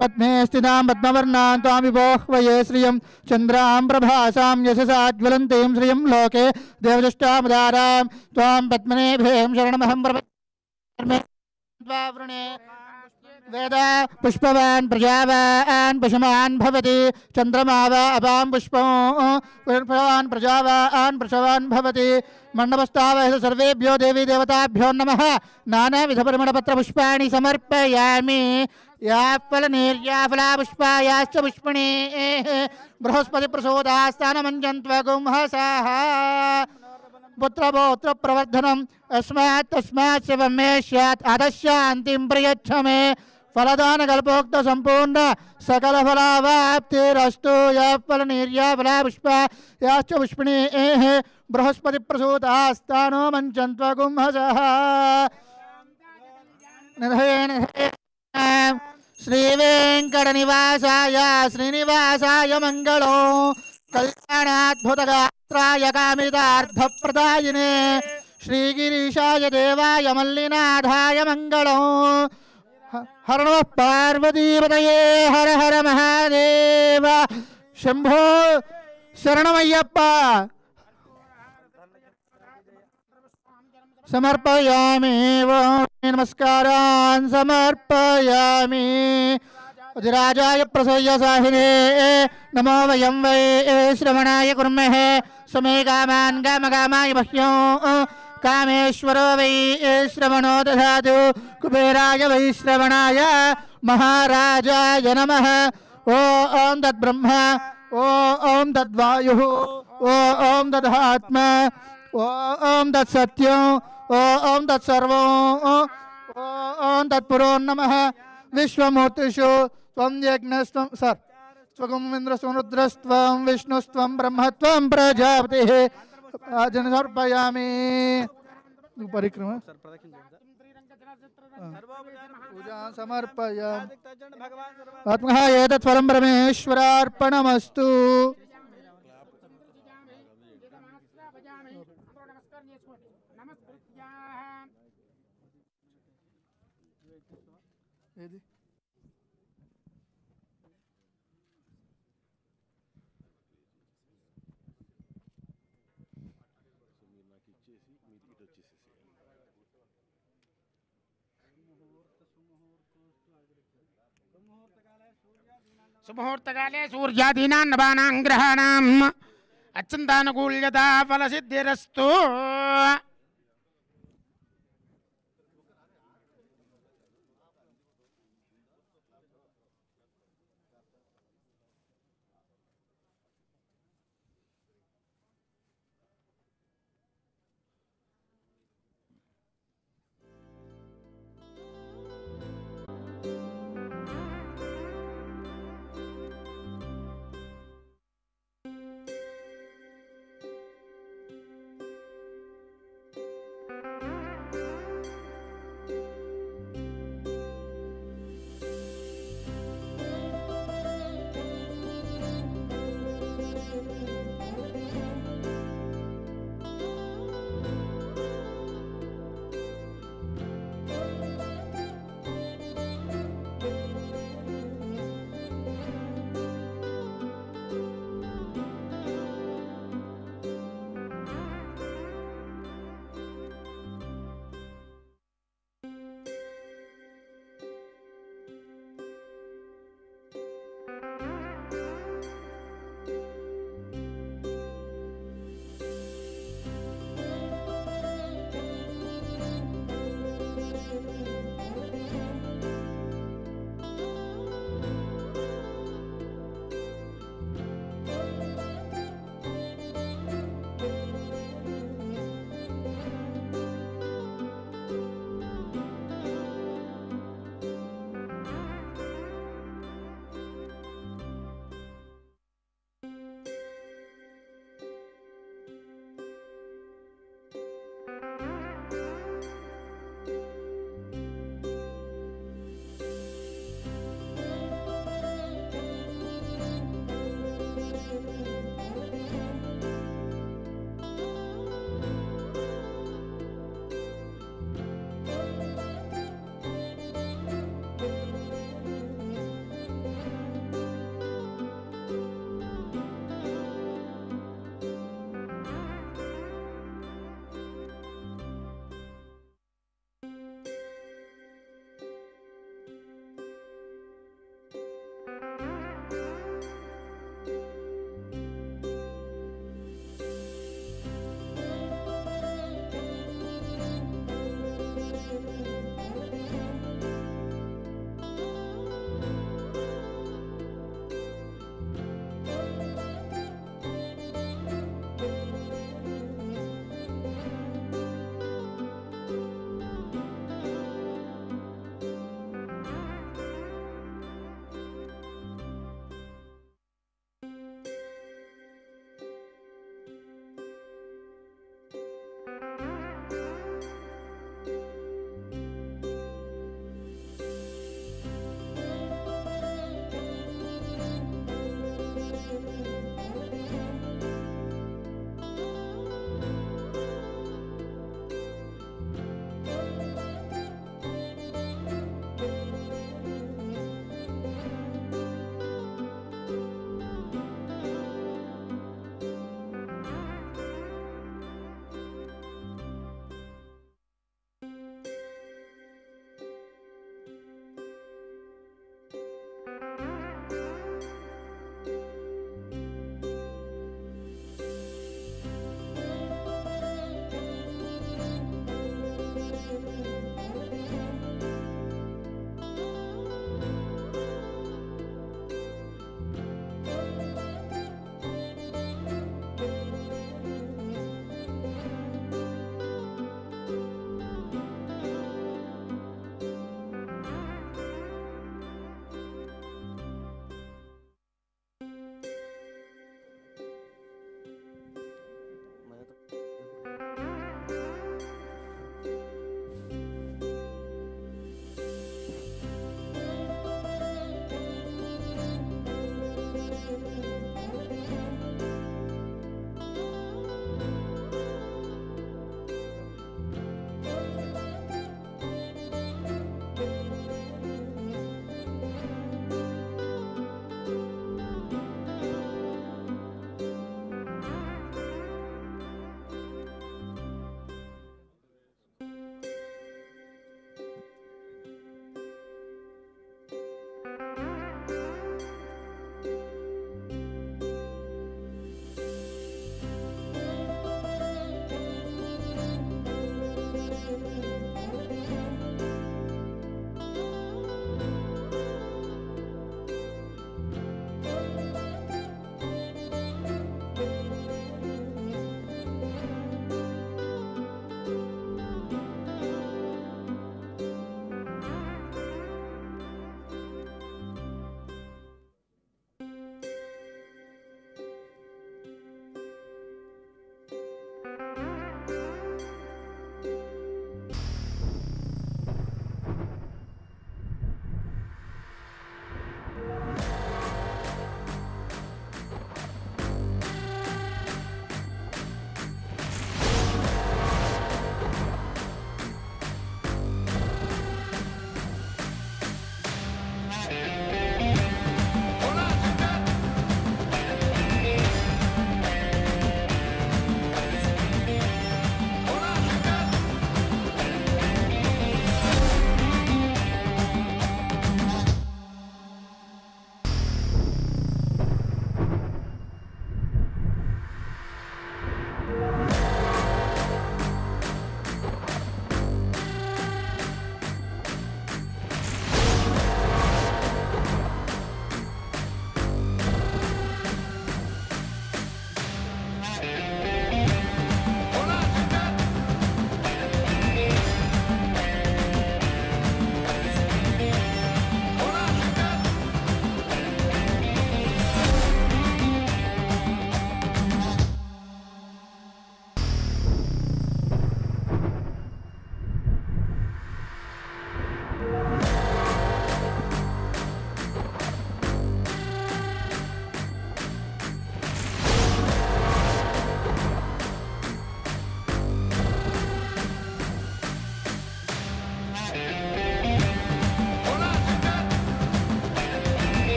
पद्मे स्थितां पद्मवर्णां त्वां विबोह्वये श्रियं चन्द्रां प्रभासां यशसा ज्वलन्तीं श्रियं लोके देवदुष्टामुदारां त्वां पद्मनेभें शरणमहं प्रपद्ये वेद पुष्पवान् प्रजावान् पशुमान् भवति चन्द्रमा वा अपां पुष्पवान् प्रजावान् पशुवान् भवति मण्डपस्थावः सर्वेभ्यो देवी देवताभ्यो नमः नानाविधपरिमलपत्रपुष्पाणि समर्पयामि याफलनीर्याफला पुष्पायाश्च पुष्पिणीः बृहस्पतिप्रसोदास्तानमञ्जन्त्वगुंहसाः पुत्रपौत्र प्रवर्धनम् अस्मात् तस्मात् शिवं मे स्यात् अधशान्तिं प्रयच्छ मे फलदानकल्पोक्त सम्पूर्ण सकलफलावाप्तिरस्तु याफलनीर्याफला पुष्पायाश्च पुष्पिणीः बृहस्पतिप्रसूतास्तानो मञ्चन्त्वगुंहसः श्रीवेङ्कटनिवासाय श्रीनिवासाय मङ्गलो कल्याणाद्भुतगात्राय कामितार्थप्रदायिने श्रीगिरीशाय देवाय मल्लिनाथाय मङ्गलो हर नमः पार्वतीपतये हर हर महादेव शंभो शरणमय्यप्प समर्पयामि नमस्कारान् समर्पयामि अधिराजाय प्रसह्य साहिने नमो वयं वै श्रवणाय कुर्महे समे कामान् कामकामाय मह्यं कामेश्वरो वै श्रवणो दधातु कुबेराय वै श्रवणाय महाराजाय नमः ॐ तद्ब्रह्म ॐ तद्वायुः ॐ तदात्मा ॐ तत्सत्यं ॐ तत्सर्वं ॐ तत्पुरो नमः विश्वमूर्तिषु त्वं यज्ञस्त्वं सर स्वगुं इन्द्रस्त्वं रुद्रस्त्वं विष्णुस्त्वं ब्रह्मत्वं प्रजापतिः आजन समर्पयामि परिक्रमा पूजा समर्पयामि आत्मः एतत् फलं परमेश्वरार्पणमस्तु सुमुहूर्तकाले सूर्यादीनां नवानां ग्रहाणाम् अत्यन्तानुकूल्यता फलसिद्धिरस्तु।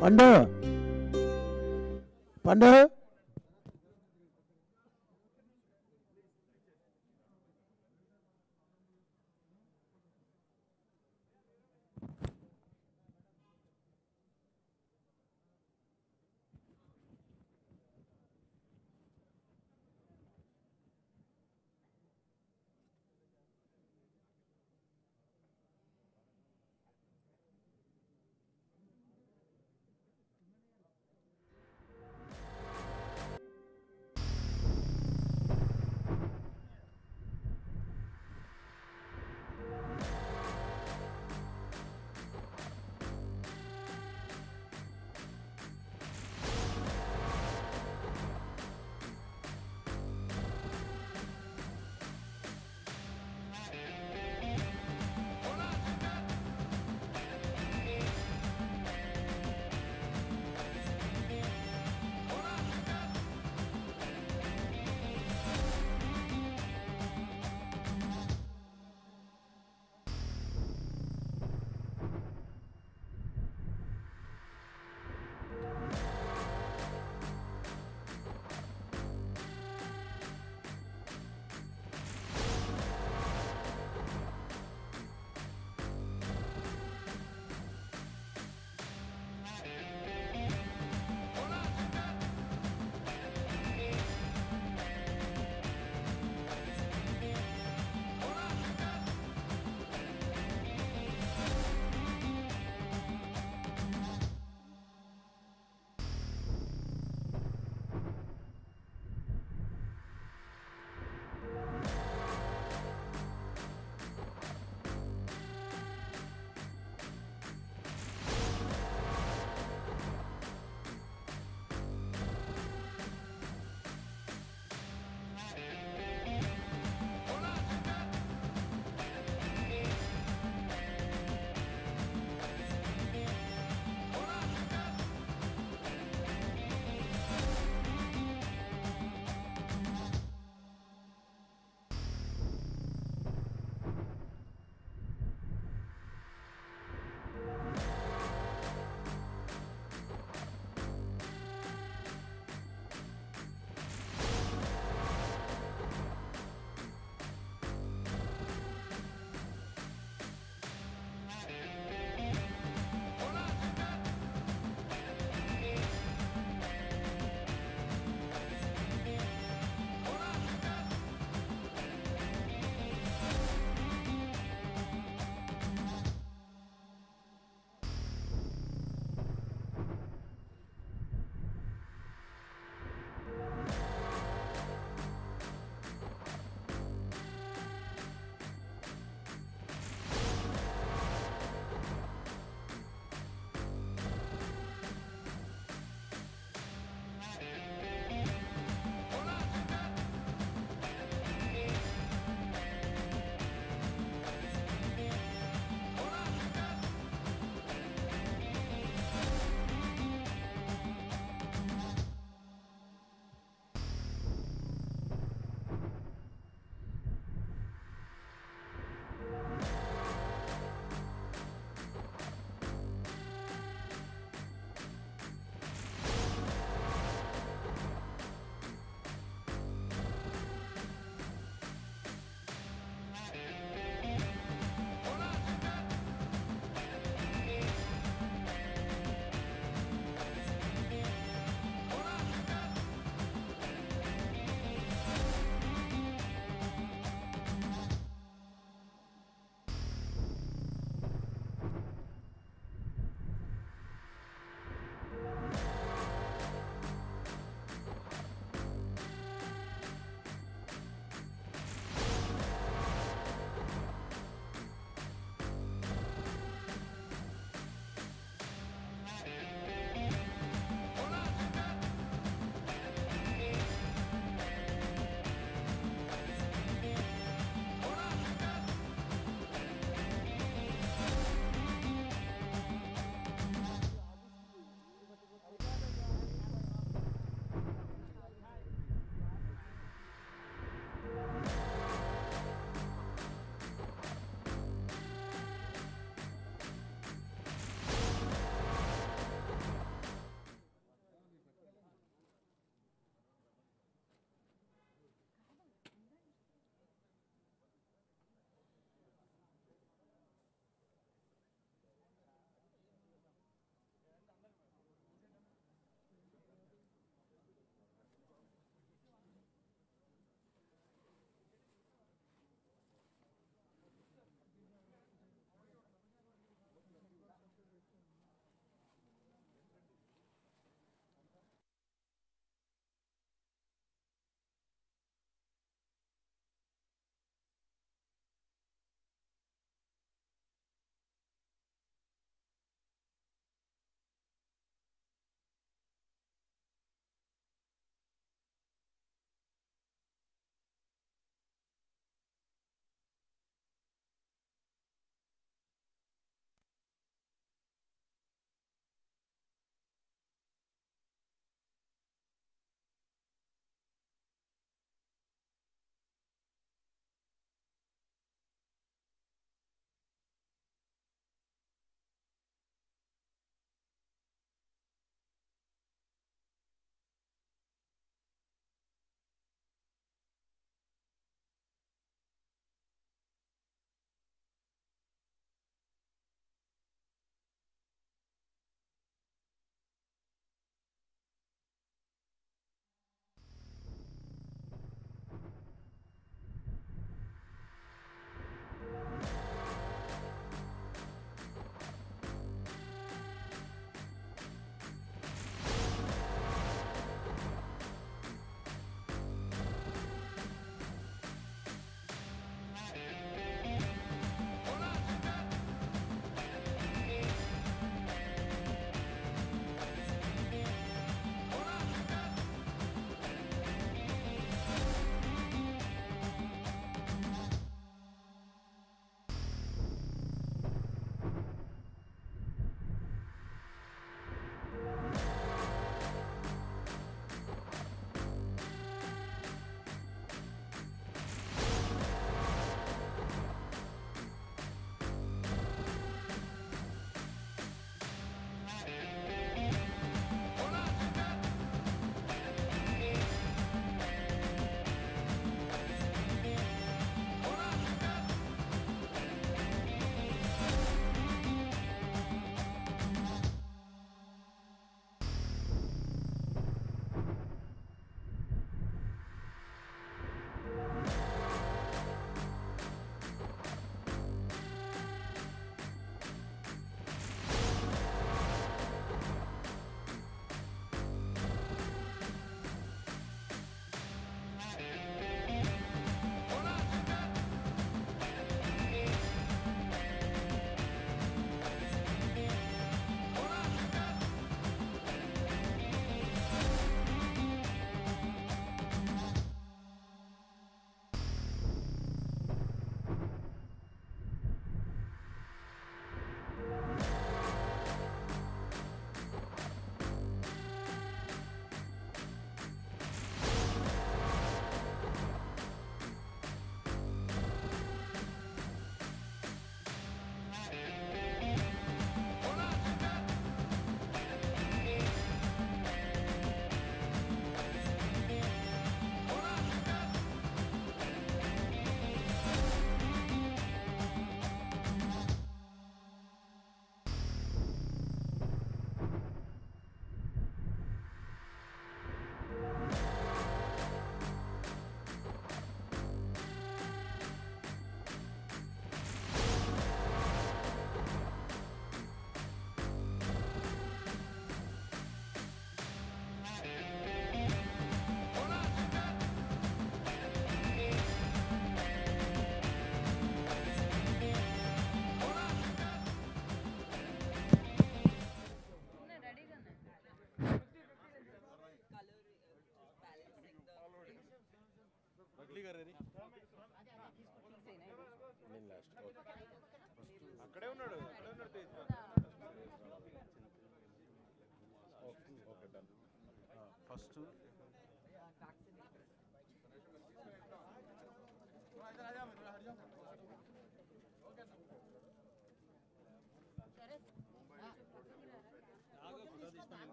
పండు పండు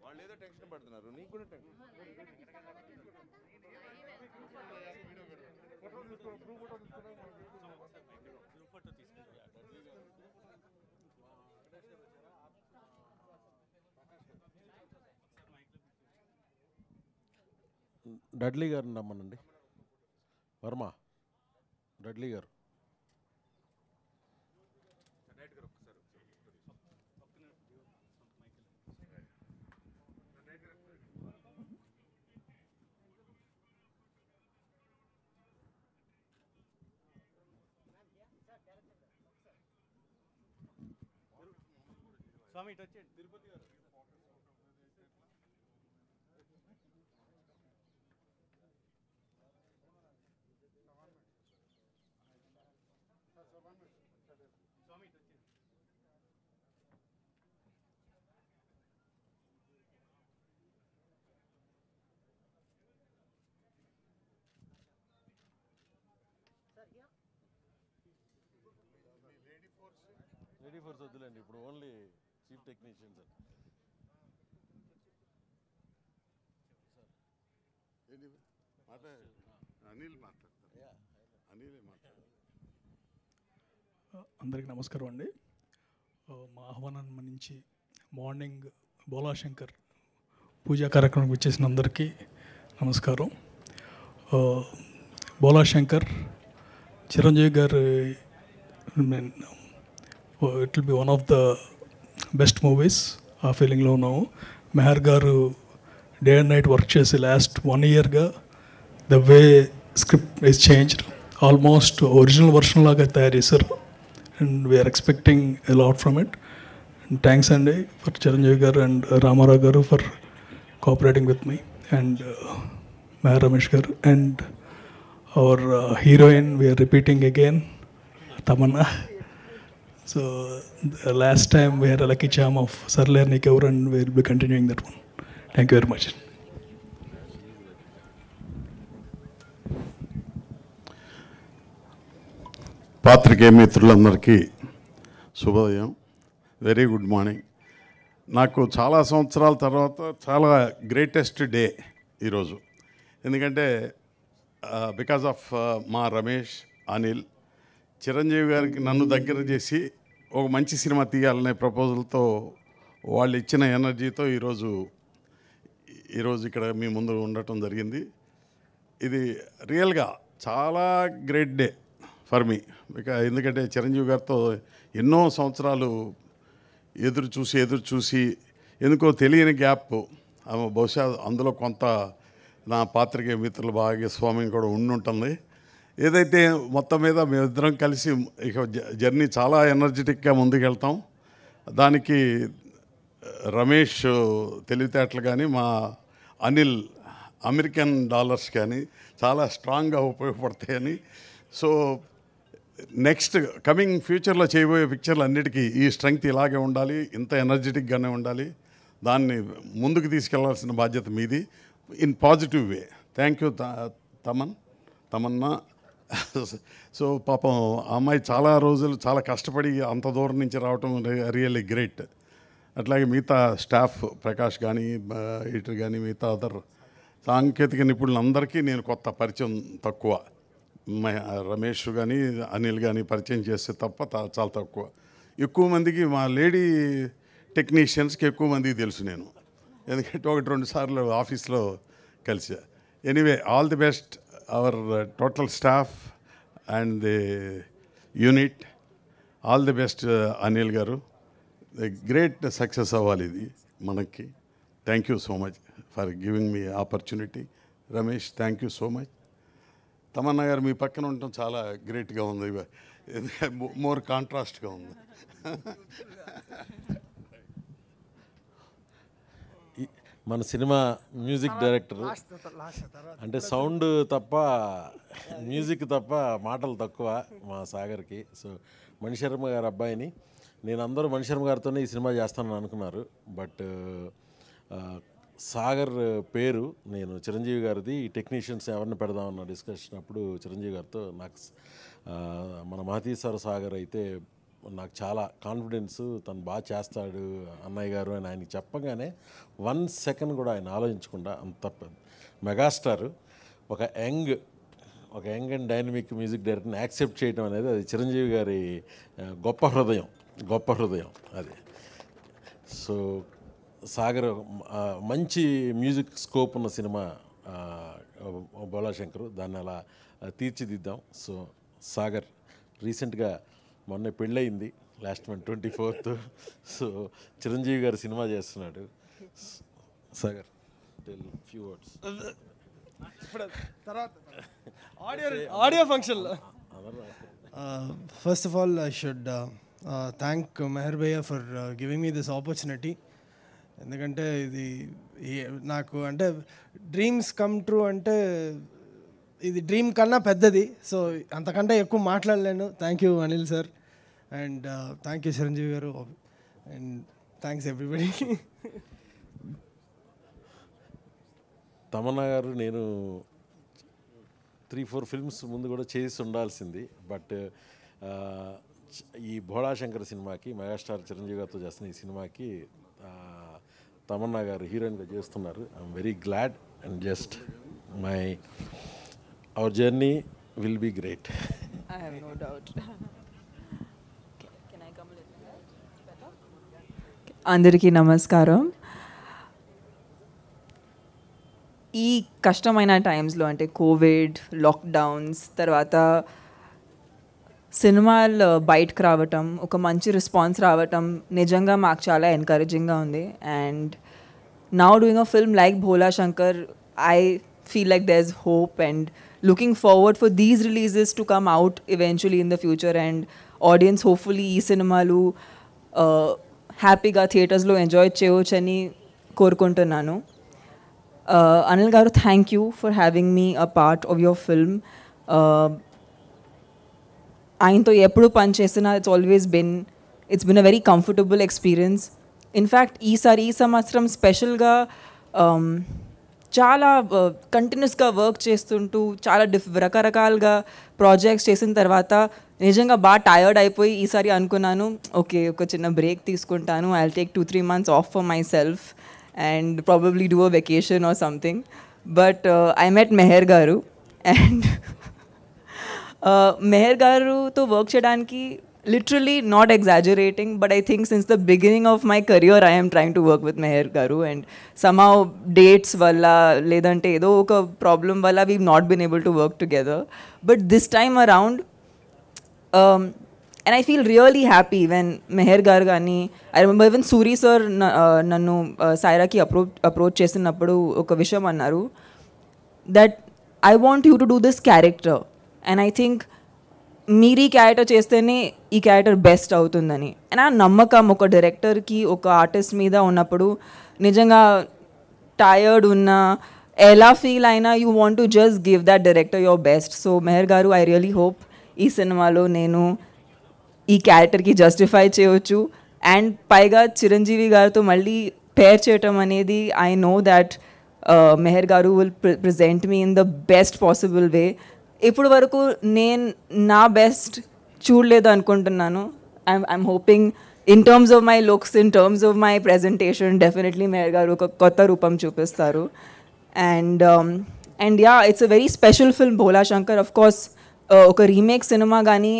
వాళ్ళు ఏదో టెన్షన్ పడుతున్నారు, నీకు కూడా టెన్షన్. డడ్లీ గారిని రమ్మనండి. వర్మ, డడ్లీ గారు. స్వామి ఇటు వచ్చేయండి. తిరుపతి గారు లేడీ ఫోర్స్ వద్దులేండి, ఇప్పుడు only chief technician sir. Anil మాట్లాడతారు. అనిలే మాట్లాడతారు. అందరికీ నమస్కారం అండి. మా ఆహ్వానాన్ని మన్నించి మార్నింగ్ బోలాశంకర్ పూజా కార్యక్రమం వచ్చేసిన అందరికీ నమస్కారం. Bhola Shankar Chiranjeevi garu it will be one of the best movies. ఆ ఫీలింగ్లో ఉన్నాము. Meher garu day and night work చేసి లాస్ట్ 1 yearగా the way script is changed. Almost original version లాగా తయారు చేశారు. And we're expecting a lot from it. And thanks అండి for Chiranjeevi garu and Ramarao garu for cooperating with me and Meher Ramesh garu and our heroine we're repeating again Tamannaah. So the last time we had a lucky charm of Sarler Nikaur and we will be continuing that one. Thank you very much. పాత్రికేయ మిత్రులందరికీ శుభోదయం. Very good morning. నాకు చాలా సంవత్సరాల తర్వాత చాలా greatest day ఈరోజు. ఎందుకంటే బికాజ్ ఆఫ్ మా రమేష్, అనిల్, చిరంజీవి గారికి నన్ను దగ్గర చేసి ఒక మంచి సినిమా తీయాలనే ప్రపోజల్తో వాళ్ళు ఇచ్చిన ఎనర్జీతో ఈరోజు ఇక్కడ మీ ముందు ఉండటం జరిగింది. ఇది రియల్గా చాలా గ్రేట్ డే ఫర్ మీ. ఎందుకంటే చిరంజీవి గారితో ఎన్నో సంవత్సరాలు ఎదురు చూసి ఎందుకో తెలియని గ్యాప్, బహుశా అందులో కొంత నా పాత్రికేయ మిత్రుల భాగస్వామ్యం కూడా ఉండుంటుంది. ఏదైతే మొత్తం మీద మేమిద్దరం కలిసి ఇక జర్నీ చాలా ఎనర్జెటిక్గా ముందుకెళ్తాం. దానికి రమేష్ తెలివితేటలు కానీ, మా అనిల్ అమెరికన్ డాలర్స్ కానీ చాలా స్ట్రాంగ్గా ఉపయోగపడతాయని. సో నెక్స్ట్ కమింగ్ ఫ్యూచర్లో చేయబోయే పిక్చర్లు అన్నిటికీ ఈ స్ట్రెంగ్త్ ఇలాగే ఉండాలి, ఇంత ఎనర్జెటిక్గానే ఉండాలి. దాన్ని ముందుకు తీసుకెళ్లాల్సిన బాధ్యత మీది in positive way. Thank you Tamannaah. So పాపం ఆ అమ్మాయి చాలా రోజులు చాలా కష్టపడి అంత దూరం నుంచి రావటం రియల్లీ గ్రేట్. అట్లాగే మిగతా స్టాఫ్ ప్రకాష్ కానీ ఎడిటర్ కానీ మిగతా అదర్ సాంకేతిక నిపుణులందరికీ నేను కొత్త పరిచయం తక్కువ. రమేష్ కానీ అనిల్ కానీ పరిచయం చేస్తే తప్ప చాలా తక్కువ. ఎక్కువ మందికి మా లేడీ టెక్నీషియన్స్కి ఎక్కువ మందికి తెలుసు నేను, ఎందుకంటే 1-2 సార్లు ఆఫీస్లో కలిసా. Anyway, all the best our total staff and the unit. All the best Anil garu. Great success అవ్వాలి ఇది మనకి. Thank you so much for giving me opportunity. Ramesh, thank you so much. Tamannaah garu మీ పక్కన ఉండటం చాలా గ్రేట్గా ఉంది, మోర్ కాంట్రాస్ట్గా ఉంది. మన సినిమా మ్యూజిక్ డైరెక్టర్. అంటే సౌండ్ తప్ప మ్యూజిక్ తప్ప మాటలు తక్కువ మా సాగర్కి. సో మణిశర్మ గారి అబ్బాయిని నేను అందరూ మణిశర్మ గారితోనే ఈ సినిమా చేస్తానని అనుకున్నారు. బట్ సాగర్ పేరు నేను చిరంజీవి గారిది టెక్నీషియన్స్ ఎవరిని పెడదామన్న డిస్కషన్ అప్పుడు చిరంజీవి గారితో నాకు మన మహతీశ్వర సాగర్ అయితే నాకు చాలా కాన్ఫిడెన్స్, తను బాగా చేస్తాడు అన్నయ్య గారు అని ఆయనకి చెప్పగానే 1 సెకండ్ కూడా ఆయన ఆలోచించకుండా అంత మెగాస్టార్ ఒక యంగ్ అండ్ డైనమిక్ మ్యూజిక్ డైరెక్టర్ని యాక్సెప్ట్ చేయడం అనేది అది చిరంజీవి గారి గొప్ప హృదయం అది. సో సాగర్ మంచి మ్యూజిక్ స్కోప్ ఉన్న సినిమా బోళాశంకర్, దాన్ని అలా తీర్చిదిద్దాం. సో సాగర్ రీసెంట్గా మొన్న పెళ్ళయింది last month 24th. So Chiranjeevi garu cinema చేస్తున్నాడు. Sagar tell few words. Audio function. First of all I should thank Meher భయ్య for giving me this opportunity. ఎందుకంటే ఇది నాకు అంటే డ్రీమ్స్ కమ్ ట్రూ అంటే ఇది డ్రీమ్ కన్నా పెద్దది. సో అంతకంటే ఎక్కువ మాట్లాడలేను. Thank you Anil sir and thank you Chiranjeevi garu and thanks everybody. Tamannaah గారు నేను 3-4 ఫిల్మ్స్ ముందు కూడా చేసి ఉండాల్సింది. బట్ ఈ భోళాశంకర్ సినిమాకి మెగాస్టార్ చిరంజీవి గారితో చేస్తున్న ఈ సినిమాకి తమన్నా గారు హీరోయిన్గా చేస్తున్నారు. I'm very glad and just our journey will be great. I have no doubt. Can I come a little better? అందరికీ నమస్కారం. ఈ కష్టమైన టైమ్స్లో అంటే కోవిడ్, లాక్డౌన్స్ తర్వాత సినిమాలు బయటకు రావటం, ఒక మంచి రెస్పాన్స్ రావటం నిజంగా మాకు చాలా ఎంకరేజింగ్గా ఉంది. And now doing a film like Bhola Shankar, I feel like there's hope and looking forward for these releases to come out eventually in the future and audience hopefully ee cinemalu happyga theaters lo enjoy cheyochani korukuntunnanu. Anil garu, thank you for having me a part of your film. Ayinto eppudu pan chesina it's been a very comfortable experience. In fact ee samvatsaram special ga చాలా కంటిన్యూస్గా work చేస్తుంటూ చాలా రకరకాలుగా projects చేసిన తర్వాత నిజంగా బాగా tired అయిపోయి ఈసారి అనుకున్నాను, ఓకే ఒక చిన్న బ్రేక్ తీసుకుంటాను. I will take 2-3 months off for myself and probably do a vacation or something. But I met Meher గారు అండ్ మెహర్ గారుతో వర్క్ చేయడానికి literally not exaggerating, but I think since the beginning of my career I am trying to work with Meher garu, and somehow dates valla ledante edo oka problem valla we've not been able to work together. But this time around and I feel really happy when Meher garu gani, I remember even Suri sir nannu Saira ki approach chesinappudu oka vishayam annaru that I want you to do this character, and I think మీరు ఈ character చేస్తేనే ఈ character best అవుతుందని. And ఆ నమ్మకం ఒక డైరెక్టర్కి ఒక ఆర్టిస్ట్ మీద ఉన్నప్పుడు నిజంగా టయర్డ్ ఉన్నా ఎలా ఫీల్ అయినా you want to just give that director your best. So Meher గారు, ఐ రియలీ హోప్ ఈ సినిమాలో నేను ఈ క్యారెక్టర్కి జస్టిఫై చేయవచ్చు. అండ్ పైగా చిరంజీవి గారితో మళ్ళీ పేర్ చేయటం అనేది ఐ నో దట్ మెహర్ గారు will present me in the best possible way. ఇప్పుడు వరకు నేను నా బెస్ట్ చూడలేదు అనుకుంటున్నాను. I'm hoping in terms of my looks, in terms of my presentation definitely Meher గారు ఒక కొత్త రూపం చూపిస్తారు. And yeah, it's a very special film Bhola Shankar. Of course ఒక రీమేక్ సినిమా కానీ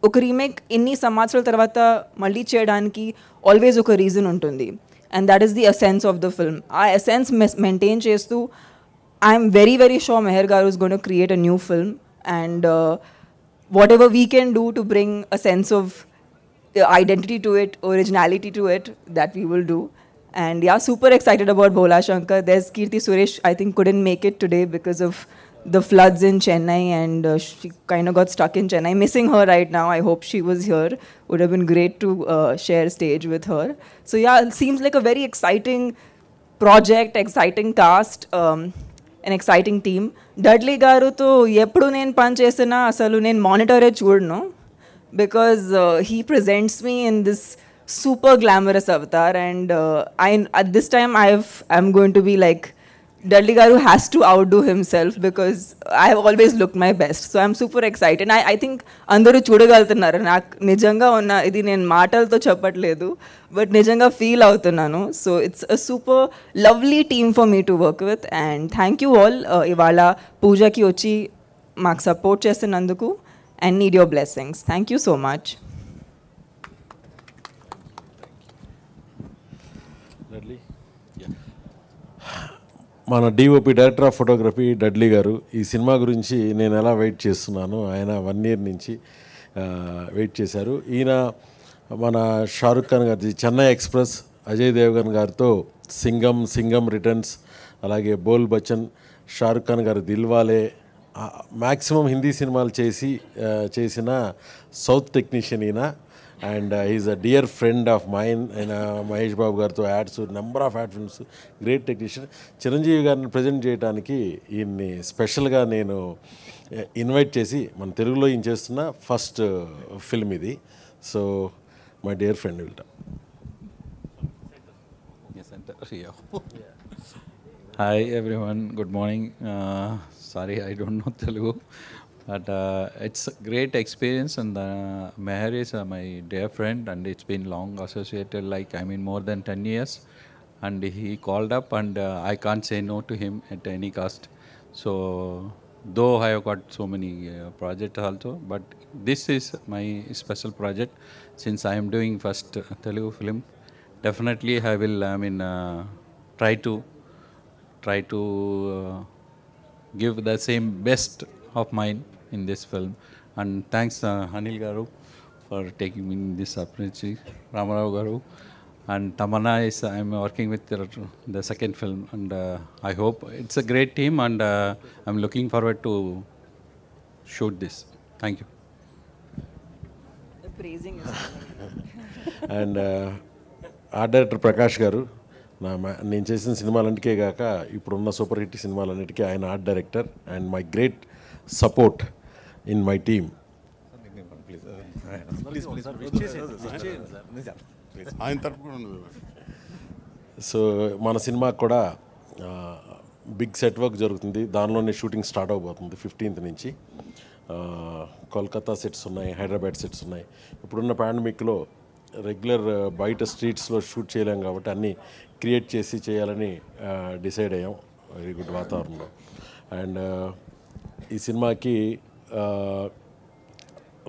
ఒక రీమేక్ ఇన్ని సంవత్సరాల తర్వాత మళ్ళీ చేయడానికి ఆల్వేస్ ఒక రీజన్ ఉంటుంది, and that is the essence of the film. ఆ ఎసెన్స్ మెయింటైన్ చేస్తూ I'm very, very sure Meher garu is going to create a new film, and whatever we can do to bring a sense of identity to it, originality to it, that we will do. And yeah, super excited about Bholashankar. There's Kirti Suresh, I think couldn't make it today because of the floods in Chennai, and she kind of got stuck in Chennai. Missing her right now. I hope she was here. Would have been great to share stage with her. So yeah, it seems like a very exciting project, exciting cast, an exciting team. Dudley garuto eppudu nen pan chesina asalu nen monitore chudnu, because he presents me in this super glamorous avatar, and at this time I'm going to be like, Dudley garu has to outdo himself, because I have always looked my best. So I'm super excited. I think andaru chudagaltunnaru, నాకు నిజంగా ఉన్న ఇది నేను మాటలతో చెప్పట్లేదు, but నిజంగా feel అవుతున్నాను. So it's a super lovely team for me to work with, and thank you all ఇవాళ పూజకి వచ్చి మాకు సపోర్ట్ చేస్తున్నందుకు, and need your blessings. Thank you so much. మన DOP director of photography Dudley garu, ఈ cinema గురించి నేను ఎలా వెయిట్ చేస్తున్నాను, ఆయన 1 year నుంచి వెయిట్ చేశారు. ఈయన మన షారుఖ్ ఖాన్ గారి చెన్నై ఎక్స్ప్రెస్, అజయ్ దేవగన్ గారితో సింగం రిటర్న్స్, అలాగే బోల్ బచ్చన్, షారుఖ్ ఖాన్ గారి దిల్వాలే, మ్యాక్సిమం హిందీ సినిమాలు చేసిన సౌత్ టెక్నీషియన్ ఈయన. And is a dear friend of mine. ఆయన మహేష్ బాబు గారితో ads, number of ad films, great technician. Chiranjeevi గారిని ప్రజెంట్ చేయడానికి ఈయన్ని స్పెషల్గా నేను ఇన్వైట్ చేసి మన తెలుగులో ఈయన చేస్తున్న ఫస్ట్ ఫిల్మ్ ఇది. So my dear friend will talk. Hi everyone, good morning. Sorry, I don't know Telugu, but it's a great experience, and Meher is my dear friend, and it's been long associated, like more than 10 years, and he called up, and I can't say no to him at any cost. So though I have got so many projects also, but this is my special project. Since I am doing first Telugu film, definitely I will try to give the same best of mine in this film. And thanks Anil Garu for taking me in this opportunity, Ramarao Garu, and Tamanna is I'm working with the second film, and I hope it's a great team, and I'm looking forward to shoot this. Thank you. The praising is and art director Prakash గారు, నేను చేసిన సినిమాలన్నిటికే కాక ఇప్పుడున్న super hit సినిమాలన్నిటికీ ఆయన art director, and my great support in my team. So మన సినిమాకి కూడా big set work జరుగుతుంది, దానిలోనే షూటింగ్ స్టార్ట్ అవబోతుంది 15th నుంచి. కోల్కతా సెట్స్ ఉన్నాయి, హైదరాబాద్ సెట్స్ ఉన్నాయి. ఇప్పుడున్న పాండమిక్లో రెగ్యులర్ బయట స్ట్రీట్స్లో షూట్ చేయలేం కాబట్టి అన్నీ క్రియేట్ చేసి చేయాలని డిసైడ్ అయ్యాం, వెరీ గుడ్ వాతావరణంలో. అండ్ ఈ సినిమాకి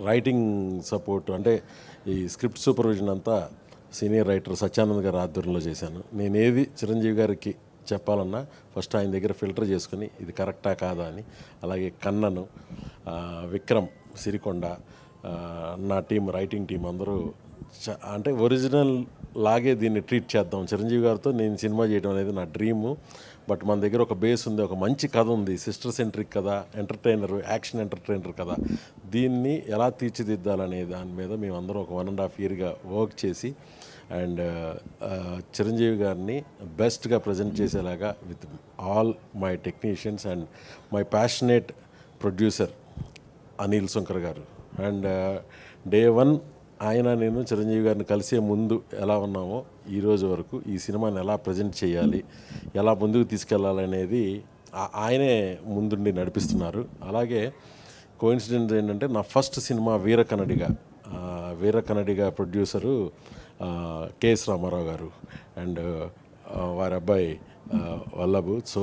రైటింగ్ సపోర్ట్, అంటే ఈ స్క్రిప్ట్ సూపర్విజన్ అంతా సీనియర్ రైటర్ సత్యానంద్ గారి ఆధ్వర్యంలో చేశాను. నేను ఏది చిరంజీవి గారికి చెప్పాలన్నా ఫస్ట్ ఆయన దగ్గర ఫిల్టర్ చేసుకుని ఇది కరెక్టా కాదా అని. అలాగే కన్నను, విక్రమ్ సిరికొండ, నా టీం, రైటింగ్ టీం అందరూ అంటే ఒరిజినల్ లాగే దీన్ని ట్రీట్ చేద్దాం. చిరంజీవి గారితో నేను సినిమా చేయడం అనేది నా డ్రీము, బట్ మన దగ్గర ఒక బేస్ ఉంది, ఒక మంచి కథ ఉంది, సిస్టర్ సెంట్రిక్ కథ, ఎంటర్టైనర్, యాక్షన్ ఎంటర్టైనర్ కథ. దీన్ని ఎలా తీర్చిదిద్దాలనే దాని మీద మేమందరం ఒక 1.5 yearగా వర్క్ చేసి, అండ్ చిరంజీవి గారిని బెస్ట్గా ప్రజెంట్ చేసేలాగా with all my technicians and my passionate producer Anil Shankar garu. And day 1 ఆయన నేను చిరంజీవి గారిని కలిసే ముందు ఎలా ఉన్నామో ఈరోజు వరకు ఈ సినిమాని ఎలా ప్రజెంట్ చేయాలి, ఎలా ముందుకు తీసుకెళ్ళాలనేది ఆయనే ముందుండి నడిపిస్తున్నారు. అలాగే కోఇన్సిడెంట్ ఏంటంటే నా first cinema Veerakannadiga producer KS Ramarao garu and వారి అబ్బాయి వల్లభు. సో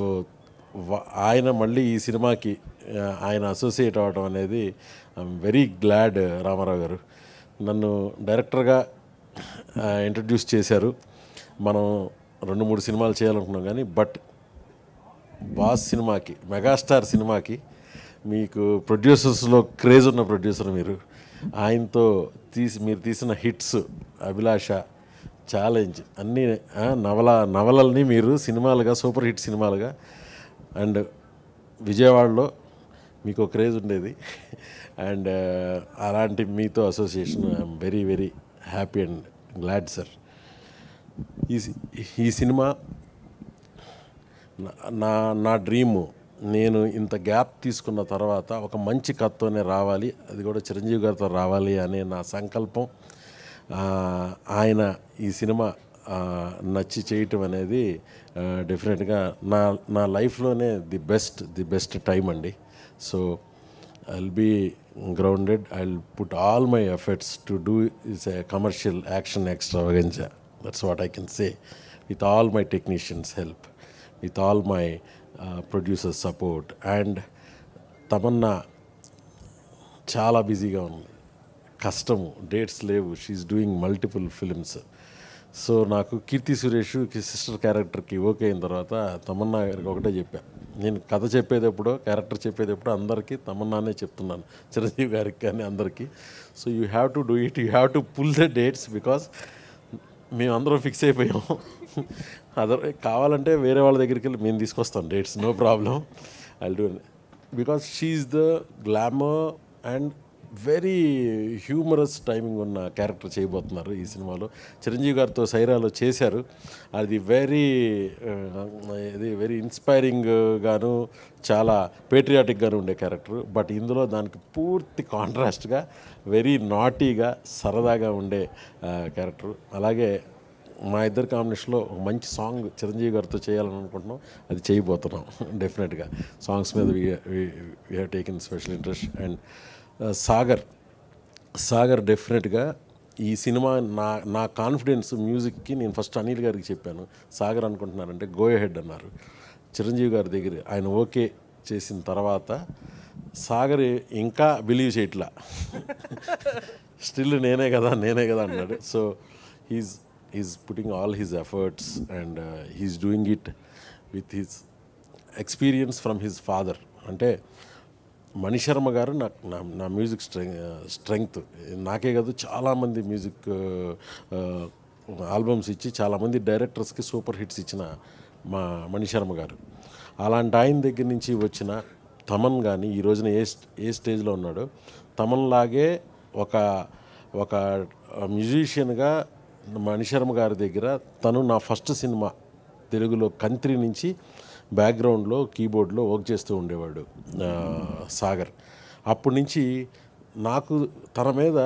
ఆయన మళ్ళీ ఈ సినిమాకి ఆయన అసోసియేట్ అవ్వడం అనేది ఐఎమ్ వెరీ గ్లాడ్. రామారావు గారు నన్ను డైరెక్టర్గా ఇంట్రడ్యూస్ చేశారు. మనం 2-3 సినిమాలు చేయాలనుకున్నాం కానీ, బట్ బాస్ సినిమాకి, మెగాస్టార్ సినిమాకి మీకు ప్రొడ్యూసర్స్లో క్రేజ్ ఉన్న ప్రొడ్యూసర్ మీరు. ఆయనతో మీరు తీసిన హిట్స్, అభిలాష, ఛాలెంజ్ అన్నీ నవలల్ని మీరు సినిమాలుగా, సూపర్ హిట్ సినిమాలుగా, అండ్ విజయవాడలో మీకు క్రేజ్ ఉండేది. అండ్ అలాంటి మీతో association I'm very very happy and glad sir. ఈ సినిమా నా డ్రీము, నేను ఇంత గ్యాప్ తీసుకున్న తర్వాత ఒక మంచి కథతోనే రావాలి, అది కూడా చిరంజీవి గారితో రావాలి అనే నా సంకల్పం. ఆయన ఈ సినిమా నచ్చి చేయటం అనేది డెఫినెట్గా నా లైఫ్లోనే ది బెస్ట్ టైం అండి. So I'll be grounded, I'll put all my efforts to do this a commercial action extravaganza. That's what I can say with all my technicians help, with all my producers support. And Tamannaah చాలా బిజీగా ఉంది, కష్టము, dates లేవు, she is doing multiple films. So నాకు Keerthy Suresh sister క్యారెక్టర్కి okay అయిన తర్వాత తమన్నా గారికి ఒకటే చెప్పా, నేను కథ చెప్పేటప్పుడు క్యారెక్టర్ చెప్పేటప్పుడు అందరికీ తమన్నానే చెప్తున్నాను, చిరంజీవి గారికి కానీ అందరికీ. So you have to do it, you have to pull the dates, because మేమందరం ఫిక్స్ అయిపోయాం. కావాలంటే వేరే వాళ్ళ దగ్గరికి వెళ్ళి మేము తీసుకొస్తాం dates, no problem, I do. Because she is the glamour and very humorous timing ఉన్న క్యారెక్టర్ చేయబోతున్నారు ఈ సినిమాలో. చిరంజీవి గారితో సైరాలో చేశారు, అది వెరీ ఇన్స్పైరింగ్ గాను చాలా పేట్రియాటిక్గాను ఉండే క్యారెక్టర్. బట్ ఇందులో దానికి పూర్తి కాంట్రాస్ట్గా వెరీ నాటీగా సరదాగా ఉండే క్యారెక్టర్. అలాగే మా ఇద్దరు కాంబినేషన్లో ఒక మంచి సాంగ్ చిరంజీవి గారితో చేయాలని అనుకుంటున్నాం, అది చేయబోతున్నాం డెఫినెట్గా. సాంగ్స్ మీద we have taken special interest. And Sagar డెఫినెట్గా ఈ సినిమా నా కాన్ఫిడెన్స్ మ్యూజిక్కి నేను ఫస్ట్ అనిల్ గారికి చెప్పాను, సాగర్ అనుకుంటున్నారంటే గో హెడ్ అన్నారు. చిరంజీవి గారి దగ్గర ఆయన ఓకే చేసిన తర్వాత సాగర్ ఇంకా బిలీవ్ చేయట్లా, స్టిల్ నేనే కదా అన్నాడు. So he's putting all his efforts and he's doing it with his experience from his father. అంటే మణిశర్మ గారు నా మ్యూజిక్ స్ట్రెంగ్త్, నాకే కాదు చాలామంది మ్యూజిక్ ఆల్బమ్స్ ఇచ్చి చాలామంది డైరెక్టర్స్కి సూపర్ హిట్స్ ఇచ్చిన మా మణిశర్మ గారు. అలాంటి ఆయన దగ్గర నుంచి వచ్చిన తమన్ కానీ ఈ రోజున ఏ స్టేజ్లో ఉన్నాడో, తమన్ లాగే ఒక మ్యూజిషియన్గా మణిశర్మ గారి దగ్గర తను నా ఫస్ట్ సినిమా తెలుగులో కంత్రి నుంచి బ్యాక్గ్రౌండ్లో కీబోర్డ్లో వర్క్ చేస్తూ ఉండేవాడు సాగర్. అప్పటి నుంచి నాకు తన మీద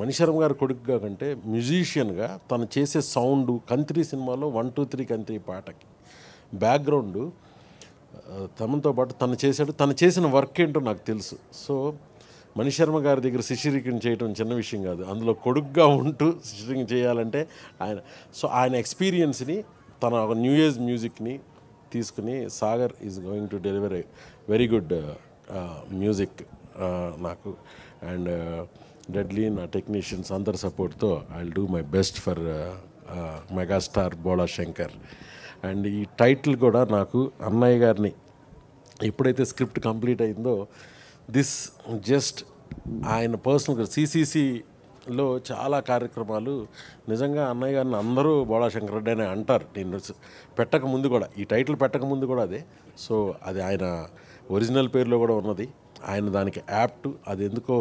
మణిశర్మ గారి కొడుకుగా కంటే మ్యూజిషియన్గా తను చేసే సౌండ్, కంత్రి సినిమాలో 1, 2, 3 కంత్రి పాటకి బ్యాక్గ్రౌండ్ తమతో పాటు తను చేసిన వర్క్ ఏంటో నాకు తెలుసు. సో మణిశర్మ గారి దగ్గర శిష్యరికం చేయడం చిన్న విషయం కాదు, అందులో కొడుకుగా ఉంటూ శిష్యరికం చేయాలంటే ఆయన ఎక్స్పీరియన్స్ని తన ఒక న్యూ ఏజ్ మ్యూజిక్ని తీసుకుని Sagar is going to deliver a very good music నాకు. అండ్ డెడ్లీ నా టెక్నీషియన్స్ అందరి సపోర్ట్తో I will do my best for megastar Bhola Shankar. And ఈ టైటిల్ కూడా నాకు అన్నయ్య గారిని ఎప్పుడైతే స్క్రిప్ట్ కంప్లీట్ అయిందో, దిస్ జస్ట్ ఆయన పర్సనల్గా సిసిసిలో చాలా కార్యక్రమాలు నిజంగా అన్నయ్య గారిని అందరూ బోళా శంకర్ రెడ్డి అని అంటారు. నేను పెట్టకముందు కూడా, ఈ టైటిల్ పెట్టకముందు కూడా అదే. సో అది ఆయన ఒరిజినల్ పేరులో కూడా ఉన్నది, ఆయన దానికి యాప్ట్. అది ఎందుకో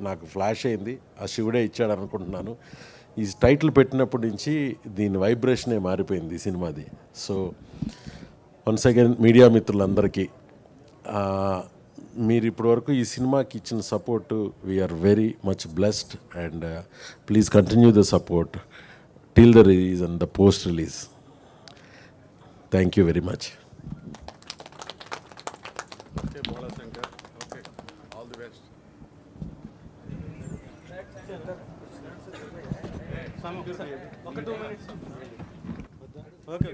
నాకు ఫ్లాష్ అయింది, ఆ శివుడే ఇచ్చాడు అనుకుంటున్నాను. ఈ టైటిల్ పెట్టినప్పటి నుంచి దీని వైబ్రేషనే మారిపోయింది ఈ సినిమాది. సో వన్స్ అగైన్ మీడియా మిత్రులందరికీ మీరు ఇప్పటివరకు ఈ సినిమాకి ఇచ్చిన support, we are very much blessed. And please continue the support till the release and the post release. Thank you very much. Okay